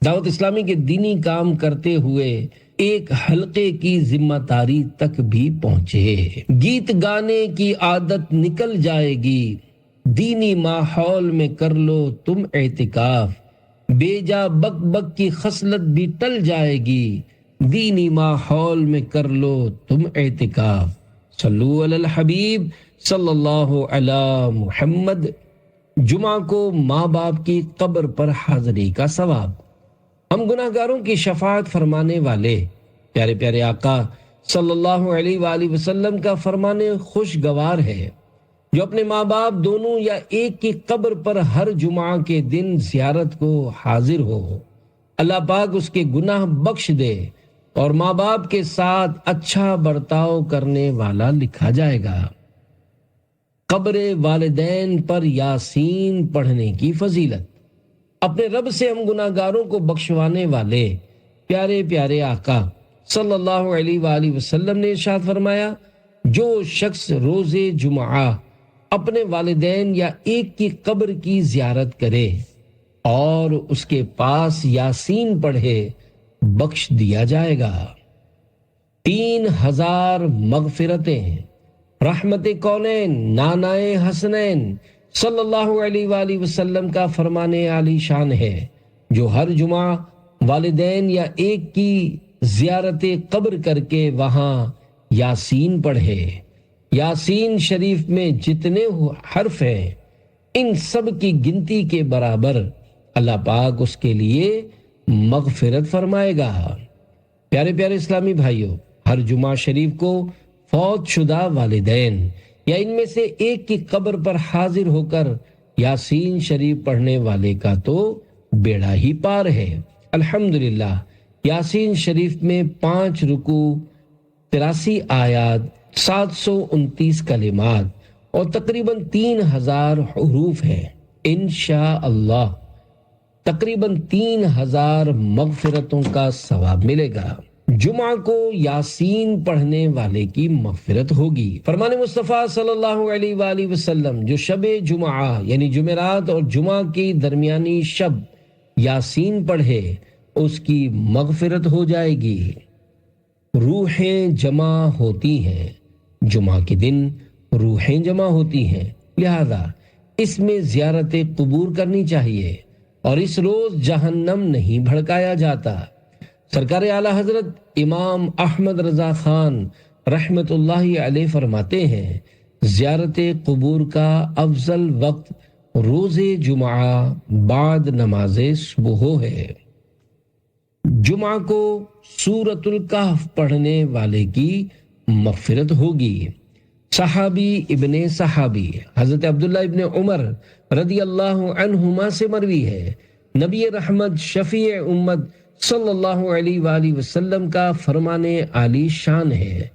Speaker 1: دعوت اسلامی کے دینی کام کرتے ہوئے ایک حلقے کی ذمہ داری تک بھی پہنچے۔ گیت گانے کی عادت نکل جائے گی، دینی ماحول میں کر لو تم اعتکاف، بے جا بک بک کی خصلت بھی ٹل جائے گی، دینی ماحول میں کر لو تم اعتکاف۔ صلو علی الحبیب صلی اللہ علی محمد۔ جمعہ کو ماں باپ کی قبر پر حاضری کا ثواب۔ ہم گناہ گاروں کی شفاعت فرمانے والے پیارے پیارے آقا صلی اللہ علیہ وآلہ وسلم کا فرمانے خوشگوار ہے، جو اپنے ماں باپ دونوں یا ایک کی قبر پر ہر جمعہ کے دن زیارت کو حاضر ہو، اللہ پاک اس کے گناہ بخش دے اور ماں باپ کے ساتھ اچھا برتاؤ کرنے والا لکھا جائے گا۔ قبر والدین پر یاسین پڑھنے کی فضیلت۔ اپنے رب سے ہم گناہ گاروں کو بخشوانے والے پیارے پیارے آقا صلی اللہ علیہ وآلہ وسلم نے ارشاد فرمایا، جو شخص روز جمعہ اپنے والدین یا ایک کی قبر کی زیارت کرے اور اس کے پاس یاسین پڑھے، بخش دیا جائے گا۔ 3000 مغفرتیں۔ رحمت کونین نانائے حسنین صلی اللہ علیہ وآلہ وسلم کا فرمانے عالی شان ہے، جو ہر جمعہ والدین یا ایک کی زیارت قبر کر کے وہاں یاسین پڑھے۔ یاسین شریف میں جتنے حرف ہیں ان سب کی گنتی کے برابر اللہ پاک اس کے لیے مغفرت فرمائے گا۔ پیارے پیارے اسلامی بھائیوں، ہر جمعہ شریف کو فوت شدہ والدین یا ان میں سے ایک کی قبر پر حاضر ہو کر یاسین شریف پڑھنے والے کا تو بیڑا ہی پار ہے۔ الحمدللہ یاسین شریف میں 5 رکوع، 83 آیات، 729 کلمات اور تقریباً 3000 حروف ہیں۔ انشاءاللہ تقریباً 3000 مغفرتوں کا ثواب ملے گا۔ جمعہ کو یاسین پڑھنے والے کی مغفرت ہوگی۔ فرمان مصطفیٰ صلی اللہ علیہ وآلہ وسلم، جو شب جمعہ یعنی جمعرات اور جمعہ کی درمیانی شب یاسین پڑھے اس کی مغفرت ہو جائے گی۔ روحیں جمع ہوتی ہیں، جمعہ کے دن روحیں جمع ہوتی ہیں، لہذا اس میں زیارت قبور کرنی چاہیے اور اس روز جہنم نہیں بھڑکایا جاتا۔ سرکار اعلیٰ حضرت امام احمد رضا خان رحمت اللہ علیہ فرماتے ہیں، زیارت قبور کا افضل وقت روز جمعہ بعد نماز صبح ہے۔ جمعہ کو سورۃ الکہف پڑھنے والے کی مغفرت ہوگی۔ صحابی ابن صحابی حضرت عبداللہ ابن عمر رضی اللہ عنہما سے مروی ہے، نبی رحمت شفیع امت صلی اللہ علیہ وآلہ وسلم کا فرمانے عالی شان ہے،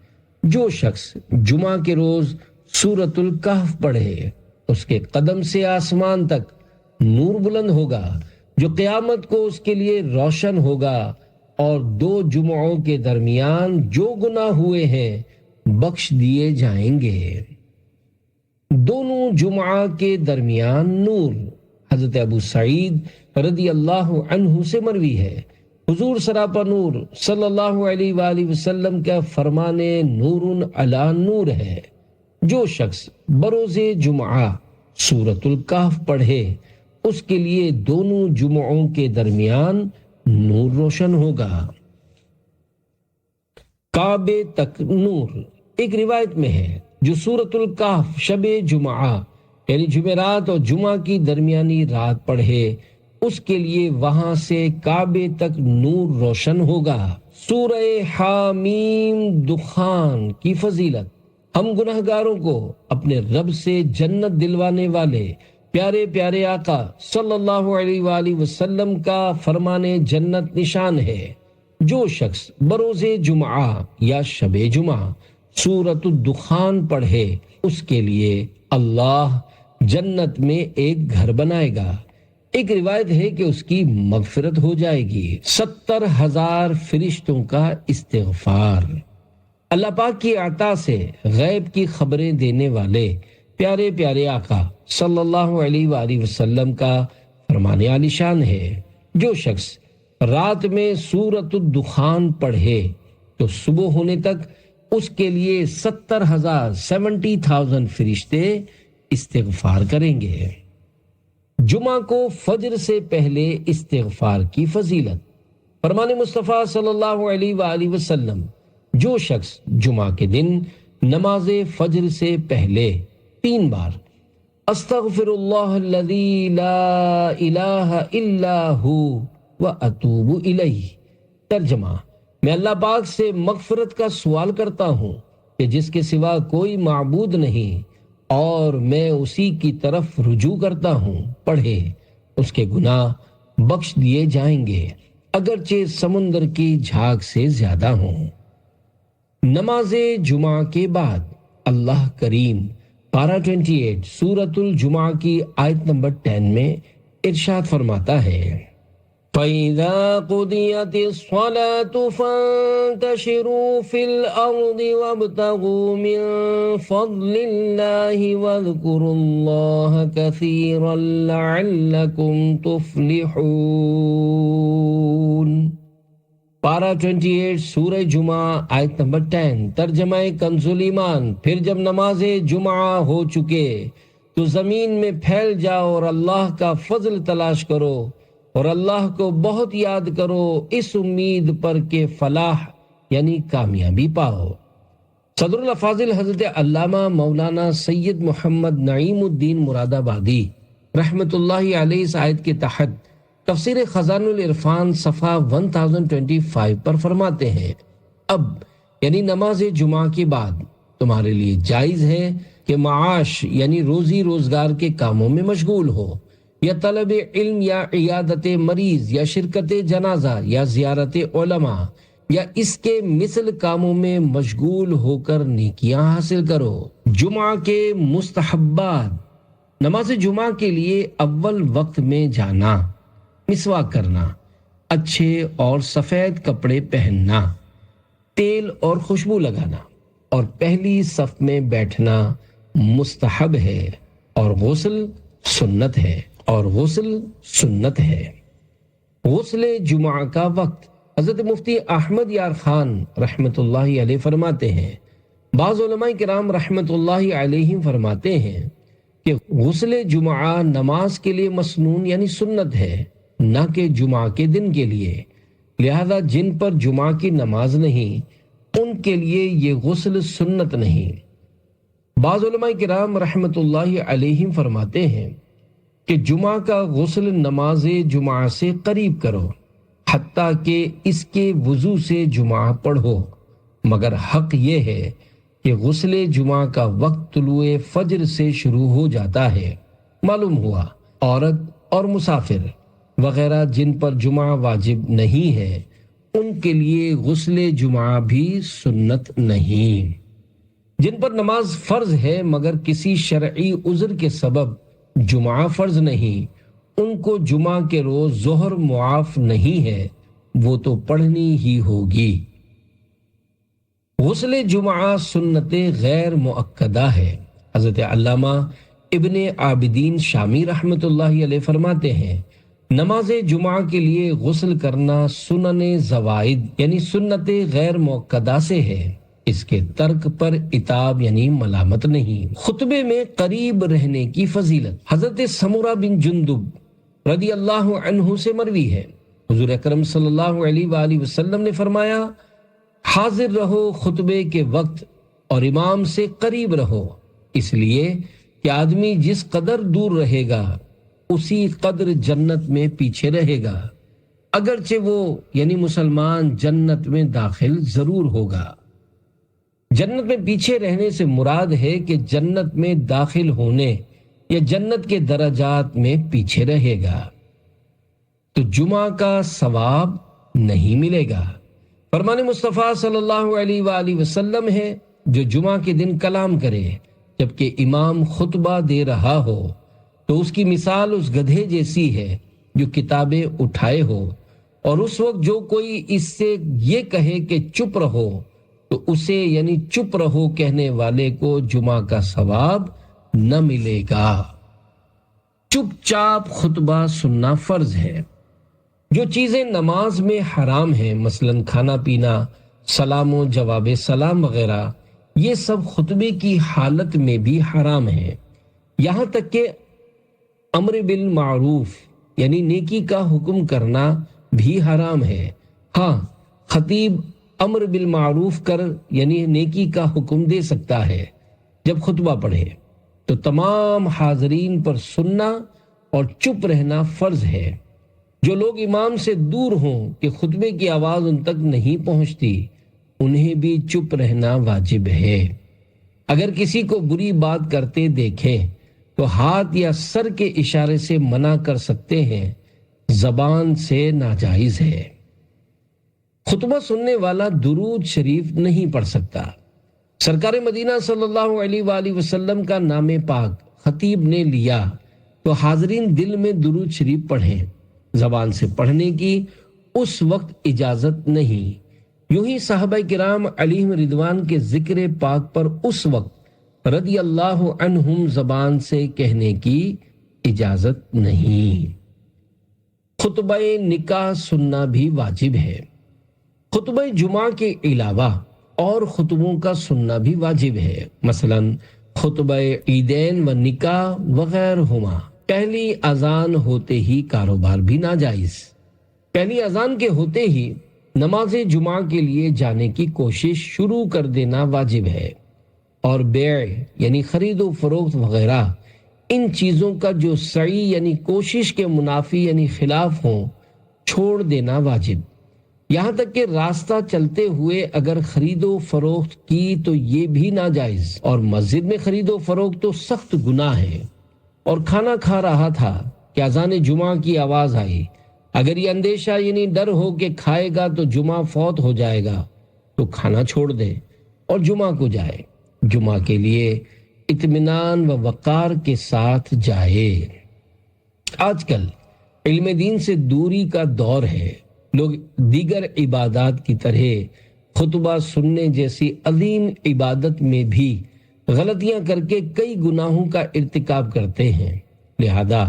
Speaker 1: جو شخص جمعہ کے روز سورۃ الکہف پڑھے اس کے قدم سے آسمان تک نور بلند ہوگا، جو قیامت کو اس کے لیے روشن ہوگا، اور 2 جمعوں کے درمیان جو گناہ ہوئے ہیں بخش دیے جائیں گے۔ دونوں جمعہ کے درمیان نور۔ حضرت ابو سعید رضی اللہ عنہ سے مروی ہے، حضور سراپا نور صلی اللہ علیہ وآلہ وسلم کا فرمانے نور علی نور ہے، جو شخص بروز جمعہ سورۃ الکہف پڑھے اس کے لیے دونوں جمعوں کے درمیان نور روشن ہوگا۔ کعبے تک نور۔ ایک روایت میں ہے، جو سورۃ الکہف شب جمعہ یعنی جمعرات اور جمعہ کی درمیانی رات پڑھے اس کے لیے وہاں سے کعبے تک نور روشن ہوگا۔ سورہ حامیم دخان کی فضیلت۔ ہم گناہ گاروں کو اپنے رب سے جنت دلوانے والے پیارے پیارے آقا صلی اللہ علیہ وآلہ وسلم کا فرمانے جنت نشان ہے، جو شخص بروز جمعہ یا شب جمعہ سورۃ الدخان پڑھے اس کے لیے اللہ جنت میں ایک گھر بنائے گا۔ ایک روایت ہے کہ اس کی مغفرت ہو جائے گی۔ 70,000 فرشتوں کا استغفار۔ اللہ پاک کی عطا سے غیب کی خبریں دینے والے پیارے پیارے آقا صلی اللہ علیہ وآلہ وسلم کا فرمان عالی شان ہے، جو شخص رات میں سورۃ الدخان پڑھے تو صبح ہونے تک اس کے لیے 70,000 فرشتے استغفار کریں گے۔ جمعہ کو فجر سے پہلے استغفار کی فضیلت۔ فرمان مصطفیٰ صلی اللہ علیہ وآلہ وسلم، جو شخص جمعہ کے دن نماز فجر سے پہلے 3 بار استغفر اللہ الذی لا الہ الا ہو واتوب الیہ، ترجمہ، میں اللہ پاک سے مغفرت کا سوال کرتا ہوں کہ جس کے سوا کوئی معبود نہیں اور میں اسی کی طرف رجوع کرتا ہوں، پڑھے، اس کے گناہ بخش دیے جائیں گے اگرچہ سمندر کی جھاگ سے زیادہ ہوں۔ نماز جمعہ کے بعد اللہ کریم پارہ 28 سورۃ الجمعہ کی آیت نمبر 10 میں ارشاد فرماتا ہے، فَإِذَا قُضِيَتِ الصَّلَاةُ فَانتَشِرُوا فِي الْأَرْضِ وَابْتَغُوا مِن فَضْلِ اللَّهِ وَاذْكُرُوا اللَّهَ كَثِيرًا لَعَلَّكُمْ تُفْلِحُونَ۔ پارہ 28 سورہ جمعہ آیت نمبر 10، ترجمہ کنز ایمان۔ پھر جب نماز جمعہ ہو چکے تو زمین میں پھیل جاؤ اور اللہ کا فضل تلاش کرو اور اللہ کو بہت یاد کرو، اس امید پر کہ فلاح یعنی کامیابی پاؤ۔ صدر الافاضل حضرت علامہ مولانا سید محمد نعیم الدین مراد آبادی رحمۃ اللہ علیہ اس آیت کے تحت تفسیر خزان العرفان صفحہ 1025 پر فرماتے ہیں، اب یعنی نماز جمعہ کے بعد تمہارے لیے جائز ہے کہ معاش یعنی روزی روزگار کے کاموں میں مشغول ہو، یا طلب علم یا عیادت مریض یا شرکت جنازہ یا زیارت علماء یا اس کے مثل کاموں میں مشغول ہو کر نیکیاں حاصل کرو۔ جمعہ کے مستحبات۔ نماز جمعہ کے لیے اول وقت میں جانا، مسواک کرنا، اچھے اور سفید کپڑے پہننا، تیل اور خوشبو لگانا اور پہلی صف میں بیٹھنا مستحب ہے اور غسل سنت ہے غسل جمعہ کا وقت۔ حضرت مفتی احمد یار خان رحمت اللہ علیہ فرماتے ہیں، بعض علماء کرام رحمت اللہ علیہ فرماتے ہیں کہ غسل جمعہ نماز کے لیے مسنون یعنی سنت ہے، نہ کہ جمعہ کے دن کے لیے، لہذا جن پر جمعہ کی نماز نہیں ان کے لیے یہ غسل سنت نہیں۔ بعض علماء کرام رحمت اللہ علیہ فرماتے ہیں کہ جمعہ کا غسل نماز جمعہ سے قریب کرو، حتیٰ کہ اس کے وضو سے جمعہ پڑھو، مگر حق یہ ہے کہ غسل جمعہ کا وقت طلوع فجر سے شروع ہو جاتا ہے۔ معلوم ہوا عورت اور مسافر وغیرہ جن پر جمعہ واجب نہیں ہے ان کے لیے غسل جمعہ بھی سنت نہیں۔ جن پر نماز فرض ہے مگر کسی شرعی عذر کے سبب جمعہ فرض نہیں، ان کو جمعہ کے روز ظہر معاف نہیں ہے، وہ تو پڑھنی ہی ہوگی۔ غسل جمعہ سنت غیر مؤکدہ ہے۔ حضرت علامہ ابن عابدین شامی رحمت اللہ علیہ فرماتے ہیں، نماز جمعہ کے لیے غسل کرنا سنن زوائد یعنی سنت غیر مؤکدہ سے ہے، اس کے ترک پر عتاب یعنی ملامت نہیں۔ خطبے میں قریب رہنے کی فضیلت۔ حضرت سمرہ بن جندب رضی اللہ عنہ سے مروی ہے، حضور اکرم صلی اللہ علیہ وآلہ وسلم نے فرمایا، حاضر رہو خطبے کے وقت اور امام سے قریب رہو، اس لیے کہ آدمی جس قدر دور رہے گا اسی قدر جنت میں پیچھے رہے گا، اگرچہ وہ یعنی مسلمان جنت میں داخل ضرور ہوگا۔ جنت میں پیچھے رہنے سے مراد ہے کہ جنت میں داخل ہونے یا جنت کے درجات میں پیچھے رہے گا تو جمعہ کا ثواب نہیں ملے گا۔ فرمان مصطفیٰ صلی اللہ علیہ وآلہ وسلم ہے، جو جمعہ کے دن کلام کرے جبکہ امام خطبہ دے رہا ہو تو اس کی مثال اس گدھے جیسی ہے جو کتابیں اٹھائے ہو، اور اس وقت جو کوئی اس سے یہ کہے کہ چپ رہو تو اسے یعنی چپ رہو کہنے والے کو جمعہ کا ثواب نہ ملے گا۔ چپ چاپ خطبہ سننا فرض ہے۔ جو چیزیں نماز میں حرام ہیں، مثلا کھانا پینا، سلام و جواب سلام وغیرہ، یہ سب خطبے کی حالت میں بھی حرام ہیں۔ یہاں تک کہ امر بالمعروف یعنی نیکی کا حکم کرنا بھی حرام ہے۔ ہاں، خطیب امر بالمعروف کر یعنی نیکی کا حکم دے سکتا ہے جب خطبہ پڑھے، تو تمام حاضرین پر سننا اور چپ رہنا فرض ہے۔ جو لوگ امام سے دور ہوں کہ خطبے کی آواز ان تک نہیں پہنچتی، انہیں بھی چپ رہنا واجب ہے۔ اگر کسی کو بری بات کرتے دیکھیں تو ہاتھ یا سر کے اشارے سے منع کر سکتے ہیں، زبان سے ناجائز ہے۔ خطبہ سننے والا درود شریف نہیں پڑھ سکتا۔ سرکار مدینہ صلی اللہ علیہ وآلہ وسلم کا نام پاک خطیب نے لیا تو حاضرین دل میں درود شریف پڑھیں، زبان سے پڑھنے کی اس وقت اجازت نہیں۔ یوں ہی صحابہ کرام علیہم رضوان کے ذکر پاک پر اس وقت رضی اللہ عنہم زبان سے کہنے کی اجازت نہیں۔ خطبہ نکاح سننا بھی واجب ہے۔ خطبہ جمعہ کے علاوہ اور خطبوں کا سننا بھی واجب ہے، مثلا خطبہ عیدین و نکاح وغیرہ ہما۔ پہلی اذان ہوتے ہی کاروبار بھی ناجائز۔ پہلی اذان کے ہوتے ہی نماز جمعہ کے لیے جانے کی کوشش شروع کر دینا واجب ہے، اور بیع یعنی خرید و فروخت وغیرہ ان چیزوں کا جو سعی یعنی کوشش کے منافی یعنی خلاف ہوں، چھوڑ دینا واجب۔ یہاں تک کہ راستہ چلتے ہوئے اگر خرید و فروخت کی تو یہ بھی ناجائز، اور مسجد میں خرید و فروخت تو سخت گناہ ہے۔ اور کھانا کھا رہا تھا کہ اذان جمعہ کی آواز آئی، اگر یہ اندیشہ یعنی ڈر ہو کہ کھائے گا تو جمعہ فوت ہو جائے گا، تو کھانا چھوڑ دے اور جمعہ کو جائے۔ جمعہ کے لیے اطمینان و وقار کے ساتھ جائے۔ آج کل علم دین سے دوری کا دور ہے۔ لوگ دیگر عبادات کی طرح خطبہ سننے جیسی عظیم عبادت میں بھی غلطیاں کر کے کئی گناہوں کا ارتکاب کرتے ہیں۔ لہذا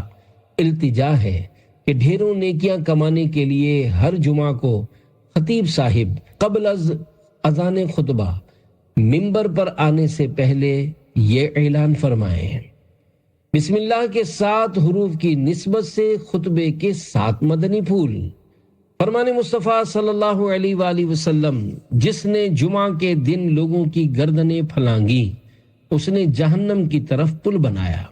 Speaker 1: التجا ہے کہ ڈھیروں نیکیاں کمانے کے لیے ہر جمعہ کو خطیب صاحب قبل از اذان خطبہ منبر پر آنے سے پہلے یہ اعلان فرمائیں: بسم اللہ کے 7 حروف کی نسبت سے خطبے کے 7 مدنی پھول۔ فرمان مصطفیٰ صلی اللہ علیہ وآلہ وسلم: جس نے جمعہ کے دن لوگوں کی گردنیں پھلانگی، اس نے جہنم کی طرف پل بنایا۔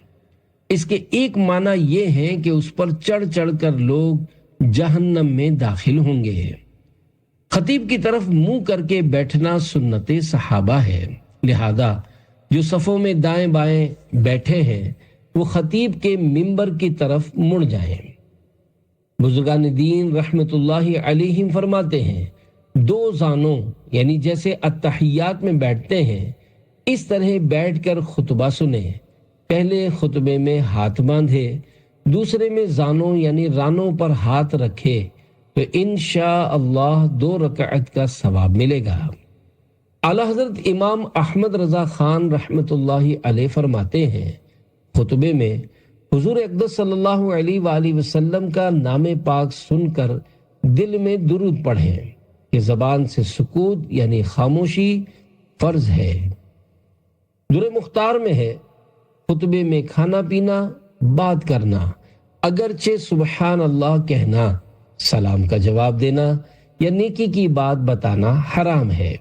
Speaker 1: اس کے ایک معنی یہ ہے کہ اس پر چڑھ چڑھ کر لوگ جہنم میں داخل ہوں گے۔ خطیب کی طرف منہ کر کے بیٹھنا سنت صحابہ ہے، لہذا جو صفوں میں دائیں بائیں بیٹھے ہیں وہ خطیب کے منبر کی طرف مڑ جائیں۔ بزرگان دین رحمت اللہ علیہم فرماتے ہیں، 2 زانوں یعنی جیسے التحیات میں بیٹھتے ہیں، اس طرح بیٹھ کر خطبہ سنیں۔ پہلے خطبے میں ہاتھ باندھے، دوسرے میں زانوں یعنی رانوں پر ہاتھ رکھے تو انشاءاللہ 2 رکعت کا ثواب ملے گا۔ اعلیٰ حضرت امام احمد رضا خان رحمت اللہ علیہ فرماتے ہیں، خطبے میں حضور اقدس صلی اللہ علیہ وآلہ وسلم کا نام پاک سن کر دل میں درود پڑھیں کہ زبان سے سکوت یعنی خاموشی فرض ہے۔ در مختار میں ہے، خطبے میں کھانا پینا، بات کرنا، اگرچہ سبحان اللہ کہنا، سلام کا جواب دینا یا نیکی کی بات بتانا حرام ہے۔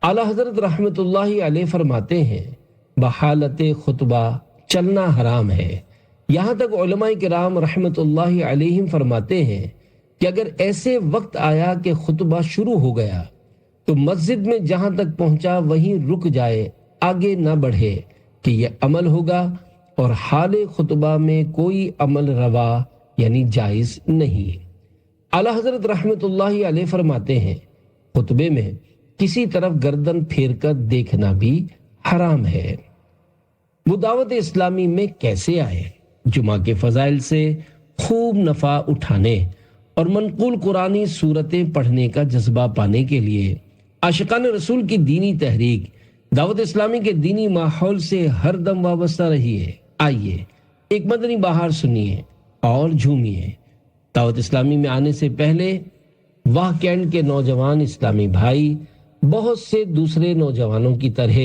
Speaker 1: اعلیٰ حضرت رحمت اللہ علیہ فرماتے ہیں، بحالت خطبہ چلنا حرام ہے۔ یہاں تک علماء کرام رحمت اللہ علیہم فرماتے ہیں کہ اگر ایسے وقت آیا کہ خطبہ شروع ہو گیا تو مسجد میں جہاں تک پہنچا وہیں رک جائے، آگے نہ بڑھے، کہ یہ عمل ہوگا، اور حال خطبہ میں کوئی عمل روا یعنی جائز نہیں۔ اعلیٰ حضرت رحمت اللہ علیہ فرماتے ہیں، خطبے میں کسی طرف گردن پھیر کر دیکھنا بھی حرام ہے۔ وہ دعوت اسلامی میں کیسے آئے؟ جمعہ کے فضائل سے خوب نفع اٹھانے اور منقول قرآنی صورتیں پڑھنے کا جذبہ پانے کے لیے عاشقان رسول کی دینی تحریک دعوت اسلامی کے دینی ماحول سے ہر دم وابستہ رہی ہے۔ آئیے ایک مدنی بہار سنیے اور جھومیے۔ دعوت اسلامی میں آنے سے پہلے واہ کینٹ کے نوجوان اسلامی بھائی بہت سے دوسرے نوجوانوں کی طرح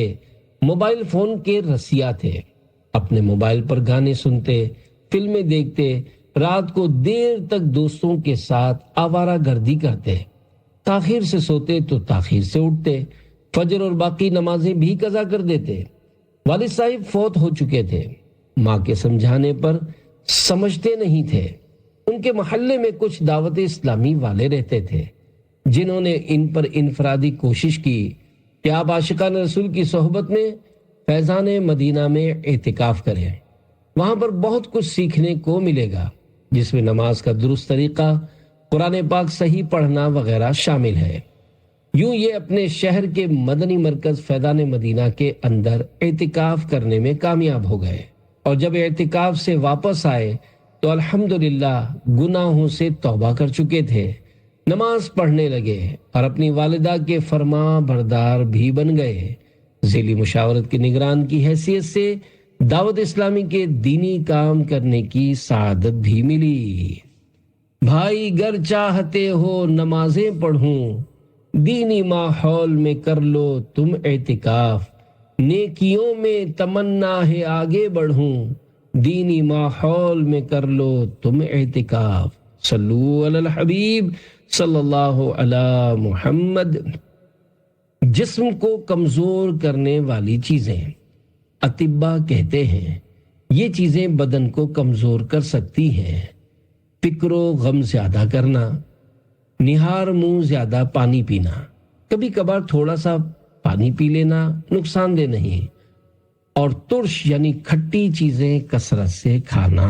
Speaker 1: موبائل فون کے رسیا تھے. اپنے موبائل پر گانے سنتے، فلمیں دیکھتے، رات کو دیر تک دوستوں کے ساتھ آوارہ گردی کرتے، تاخیر سے سوتے تو تاخیر سے اٹھتے، فجر اور باقی نمازیں بھی قضا کر دیتے. والد صاحب فوت ہو چکے تھے، ماں کے سمجھانے پر سمجھتے نہیں تھے. ان کے محلے میں کچھ دعوت اسلامی والے رہتے تھے جنہوں نے ان پر انفرادی کوشش کی کہ آپ عاشقان رسول کی صحبت میں فیضان مدینہ میں اعتکاف کریں. وہاں پر بہت کچھ سیکھنے کو ملے گا، جس میں نماز کا درست طریقہ، قرآن پاک صحیح پڑھنا وغیرہ شامل ہے. یوں یہ اپنے شہر کے مدنی مرکز فیضان مدینہ کے اندر اعتکاف کرنے میں کامیاب ہو گئے، اور جب اعتکاف سے واپس آئے تو الحمدللہ گناہوں سے توبہ کر چکے تھے، نماز پڑھنے لگے اور اپنی والدہ کے فرما بردار بھی بن گئے. ذیلی مشاورت کے نگران کی حیثیت سے دعوت اسلامی کے دینی کام کرنے کی سعادت بھی ملی. بھائی گر چاہتے ہو نمازیں پڑھوں، دینی ماحول میں کر لو تم اعتکاف. نیکیوں میں تمنا ہے آگے بڑھوں، دینی ماحول میں کر لو تم اعتکاف. صلو علی الحبیب صلی اللہ علی محمد. جسم کو کمزور کرنے والی چیزیں، اطباء کہتے ہیں یہ چیزیں بدن کو کمزور کر سکتی ہیں. فکر و غم زیادہ کرنا، نہار منہ زیادہ پانی پینا، کبھی کبھار تھوڑا سا پانی پی لینا نقصان دہ نہیں، اور ترش یعنی کھٹی چیزیں کثرت سے کھانا.